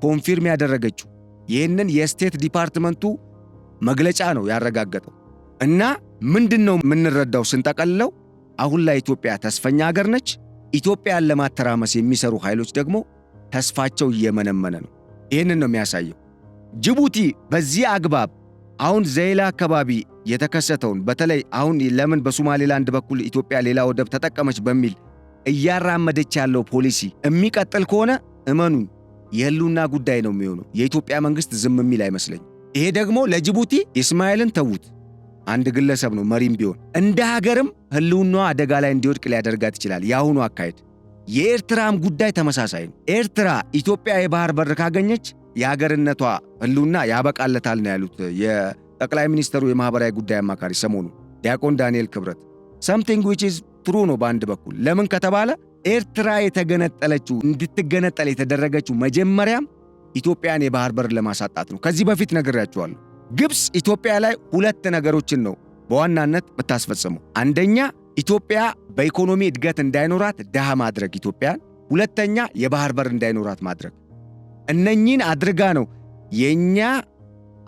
ኮንፊርም ያደረገችው። ይህንን የስቴት ዲፓርትመንቱ መግለጫ ነው ያረጋገጠው። እና ምንድነው የምንረዳው ስንጠቀልለው? አሁን ላይ ኢትዮጵያ ተስፈኛ ሀገር ነች። ኢትዮጵያን ለማተራመስ የሚሰሩ ኃይሎች ደግሞ ተስፋቸው እየመነመነ ነው። ይህንን ነው የሚያሳየው። ጅቡቲ በዚህ አግባብ አሁን ዘይላ አካባቢ የተከሰተውን በተለይ አሁን ለምን በሶማሌላንድ በኩል ኢትዮጵያ ሌላ ወደብ ተጠቀመች በሚል እያራመደች ያለው ፖሊሲ የሚቀጥል ከሆነ እመኑ የህልውና ጉዳይ ነው የሚሆነው። የኢትዮጵያ መንግስት ዝም የሚል አይመስለኝም። ይሄ ደግሞ ለጅቡቲ ኢስማኤልን ተዉት፣ አንድ ግለሰብ ነው መሪም ቢሆን እንደ ሀገርም ህልውናዋ አደጋ ላይ እንዲወድቅ ሊያደርጋት ይችላል የአሁኑ አካሄድ። የኤርትራም ጉዳይ ተመሳሳይ ነው። ኤርትራ ኢትዮጵያ የባህር በር ካገኘች የሀገርነቷ ህልውና ያበቃለታል ነው ያሉት የጠቅላይ ሚኒስትሩ የማህበራዊ ጉዳይ አማካሪ ሰሞኑ ዲያቆን ዳንኤል ክብረት። something which is true ነው በአንድ በኩል። ለምን ከተባለ ኤርትራ የተገነጠለችው እንድትገነጠል የተደረገችው መጀመሪያም ኢትዮጵያን የባህር በር ለማሳጣት ነው። ከዚህ በፊት ነግሬያችኋለሁ። ግብፅ ኢትዮጵያ ላይ ሁለት ነገሮችን ነው በዋናነት የምታስፈጽመው። አንደኛ ኢትዮጵያ በኢኮኖሚ እድገት እንዳይኖራት ድሃ ማድረግ ኢትዮጵያን፣ ሁለተኛ የባህር በር እንዳይኖራት ማድረግ። እነኚህን አድርጋ ነው የኛ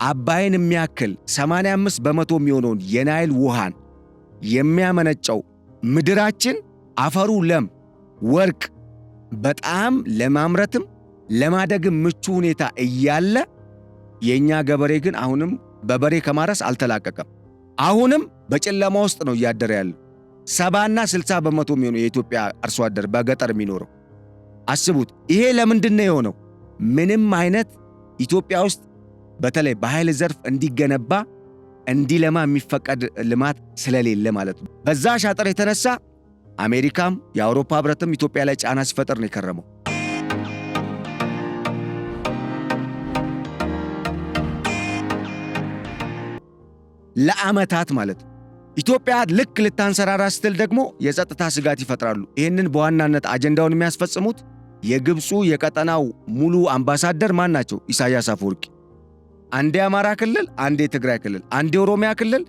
አባይን የሚያክል 85 በመቶ የሚሆነውን የናይል ውሃን የሚያመነጨው ምድራችን አፈሩ ለም ወርቅ በጣም ለማምረትም ለማደግም ምቹ ሁኔታ እያለ የኛ ገበሬ ግን አሁንም በበሬ ከማረስ አልተላቀቀም። አሁንም በጨለማ ውስጥ ነው እያደረ ያለው። 70 እና 60 በመቶ የሚሆነው የኢትዮጵያ አርሶ አደር በገጠር የሚኖረው። አስቡት። ይሄ ለምንድን ነው የሆነው? ምንም አይነት ኢትዮጵያ ውስጥ በተለይ በኃይል ዘርፍ እንዲገነባ እንዲለማ የሚፈቀድ ልማት ስለሌለ ማለት ነው። በዛ ሻጥር የተነሳ አሜሪካም የአውሮፓ ህብረትም ኢትዮጵያ ላይ ጫና ሲፈጠር ነው የከረመው። ለዓመታት ማለት ነው። ኢትዮጵያ ልክ ልታንሰራራ ስትል ደግሞ የጸጥታ ስጋት ይፈጥራሉ። ይህንን በዋናነት አጀንዳውን የሚያስፈጽሙት የግብፁ የቀጠናው ሙሉ አምባሳደር ማን ናቸው? ኢሳያስ አፈወርቂ። አንዴ አማራ ክልል፣ አንዴ ትግራይ ክልል፣ አንዴ ኦሮሚያ ክልል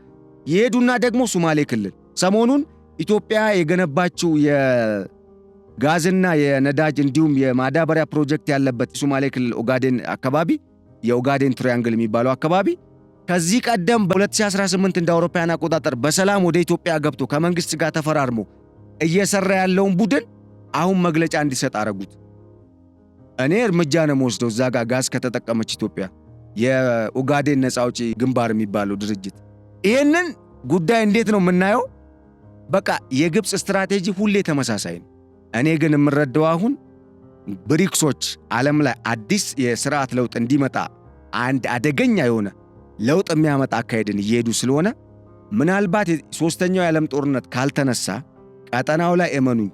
ይሄዱና ደግሞ ሶማሌ ክልል። ሰሞኑን ኢትዮጵያ የገነባችው የጋዝና የነዳጅ እንዲሁም የማዳበሪያ ፕሮጀክት ያለበት ሶማሌ ክልል ኦጋዴን አካባቢ፣ የኦጋዴን ትሪያንግል የሚባለው አካባቢ ከዚህ ቀደም በ2018 እንደ አውሮፓውያን አቆጣጠር በሰላም ወደ ኢትዮጵያ ገብቶ ከመንግስት ጋር ተፈራርሞ እየሰራ ያለውን ቡድን አሁን መግለጫ እንዲሰጥ አረጉት። እኔ እርምጃ ነው የምወስደው እዛ ጋር ጋዝ ከተጠቀመች ኢትዮጵያ። የኦጋዴን ነፃ አውጪ ግንባር የሚባለው ድርጅት ይህንን ጉዳይ እንዴት ነው የምናየው? በቃ የግብፅ ስትራቴጂ ሁሌ ተመሳሳይ ነው። እኔ ግን የምረዳው አሁን ብሪክሶች ዓለም ላይ አዲስ የስርዓት ለውጥ እንዲመጣ አንድ አደገኛ የሆነ ለውጥ የሚያመጣ አካሄድን እየሄዱ ስለሆነ ምናልባት ሶስተኛው የዓለም ጦርነት ካልተነሳ ቀጠናው ላይ እመኑኝ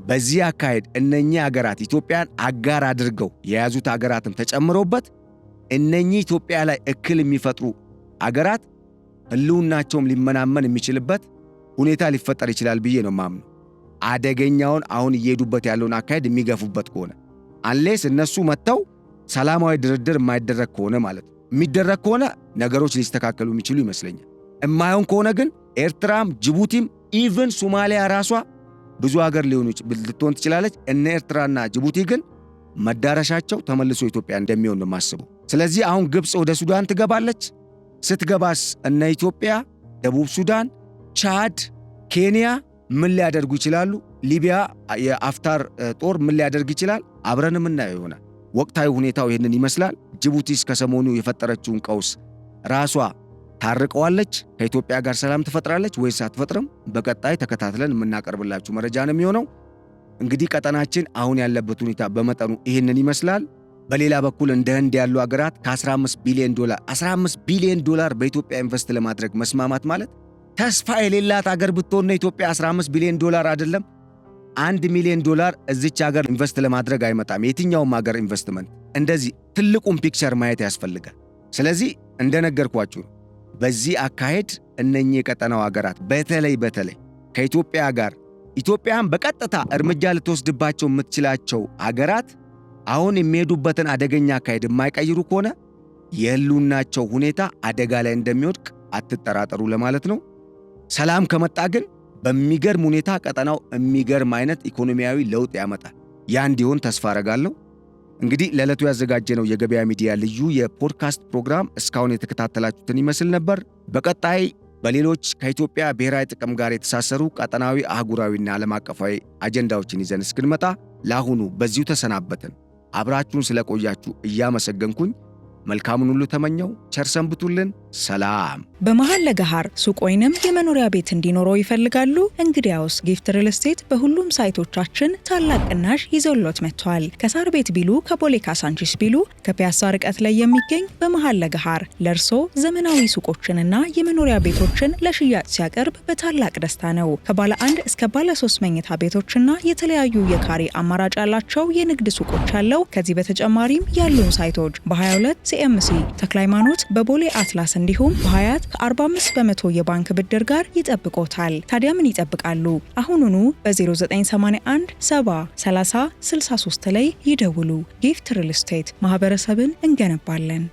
በዚህ አካሄድ እነኚህ አገራት ኢትዮጵያን አጋር አድርገው የያዙት አገራትም ተጨምሮበት እነኚህ ኢትዮጵያ ላይ እክል የሚፈጥሩ አገራት ህልውናቸውም ሊመናመን የሚችልበት ሁኔታ ሊፈጠር ይችላል ብዬ ነው ማምነው። አደገኛውን አሁን እየሄዱበት ያለውን አካሄድ የሚገፉበት ከሆነ አንሌስ እነሱ መጥተው ሰላማዊ ድርድር የማይደረግ ከሆነ ማለት ነው። የሚደረግ ከሆነ ነገሮች ሊስተካከሉ የሚችሉ ይመስለኛል። የማይሆን ከሆነ ግን ኤርትራም ጅቡቲም ኢቭን ሶማሊያ ራሷ ብዙ ሀገር ልትሆን ትችላለች። እነ ኤርትራና ጅቡቲ ግን መዳረሻቸው ተመልሶ ኢትዮጵያ እንደሚሆን ነው የማስበው። ስለዚህ አሁን ግብፅ ወደ ሱዳን ትገባለች። ስትገባስ እነ ኢትዮጵያ፣ ደቡብ ሱዳን፣ ቻድ፣ ኬንያ ምን ሊያደርጉ ይችላሉ? ሊቢያ የአፍታር ጦር ምን ሊያደርግ ይችላል? አብረን የምናየው ይሆናል። ወቅታዊ ሁኔታው ይህንን ይመስላል። ጅቡቲስ ከሰሞኑ የፈጠረችውን ቀውስ ራሷ ታርቀዋለች? ከኢትዮጵያ ጋር ሰላም ትፈጥራለች ወይስ አትፈጥርም? በቀጣይ ተከታትለን የምናቀርብላችሁ መረጃ ነው የሚሆነው። እንግዲህ ቀጠናችን አሁን ያለበት ሁኔታ በመጠኑ ይህንን ይመስላል። በሌላ በኩል እንደ ህንድ ያሉ አገራት ከ15 ቢሊዮን ዶላር በኢትዮጵያ ኢንቨስት ለማድረግ መስማማት ማለት ተስፋ የሌላት አገር ብትሆን ኢትዮጵያ 15 ቢሊዮን ዶላር አይደለም 1 ሚሊዮን ዶላር እዚች ሀገር ኢንቨስት ለማድረግ አይመጣም። የትኛውም ሀገር ኢንቨስትመንት እንደዚህ ትልቁን ፒክቸር ማየት ያስፈልጋል። ስለዚህ እንደነገርኳችሁ በዚህ አካሄድ እነኚህ የቀጠናው ሀገራት በተለይ ከኢትዮጵያ ጋር ኢትዮጵያን በቀጥታ እርምጃ ልትወስድባቸው የምትችላቸው ሀገራት አሁን የሚሄዱበትን አደገኛ አካሄድ የማይቀይሩ ከሆነ የህልውናቸው ሁኔታ አደጋ ላይ እንደሚወድቅ አትጠራጠሩ ለማለት ነው። ሰላም ከመጣ ግን በሚገርም ሁኔታ ቀጠናው የሚገርም አይነት ኢኮኖሚያዊ ለውጥ ያመጣል። ያ እንዲሆን ተስፋ አረጋለሁ። እንግዲህ ለዕለቱ ያዘጋጀነው የገበያ ሚዲያ ልዩ የፖድካስት ፕሮግራም እስካሁን የተከታተላችሁትን ይመስል ነበር። በቀጣይ በሌሎች ከኢትዮጵያ ብሔራዊ ጥቅም ጋር የተሳሰሩ ቀጠናዊ፣ አህጉራዊና ዓለም አቀፋዊ አጀንዳዎችን ይዘን እስክንመጣ ለአሁኑ በዚሁ ተሰናበትን። አብራችሁን ስለቆያችሁ እያመሰገንኩኝ መልካሙን ሁሉ ተመኘው። ቸር ሰንብቱልን። ሰላም። በመሃል ለገሃር ሱቅ ወይንም የመኖሪያ ቤት እንዲኖረው ይፈልጋሉ? እንግዲያውስ ጊፍት ሪል ስቴት በሁሉም ሳይቶቻችን ታላቅ ቅናሽ ይዘውሎት መጥቷል። ከሳር ቤት ቢሉ፣ ከቦሌ ካሳንቺስ ቢሉ፣ ከፒያሳ ርቀት ላይ የሚገኝ በመሃል ለገሃር ለርሶ ዘመናዊ ሱቆችንና የመኖሪያ ቤቶችን ለሽያጭ ሲያቀርብ በታላቅ ደስታ ነው። ከባለ 1 እስከ ባለ 3 መኝታ ቤቶችና የተለያዩ የካሬ አማራጭ ያላቸው የንግድ ሱቆች ያለው። ከዚህ በተጨማሪም ያሉን ሳይቶች በ22 ሲኤምሲ ተክለ ሃይማኖት፣ በቦሌ አትላስ እንዲሁም በሀያት ከ45 በመቶ የባንክ ብድር ጋር ይጠብቆታል። ታዲያ ምን ይጠብቃሉ? አሁኑኑ በ0981 70 30 63 ላይ ይደውሉ። ጊፍት ሪል ስቴት ማህበረሰብን እንገነባለን።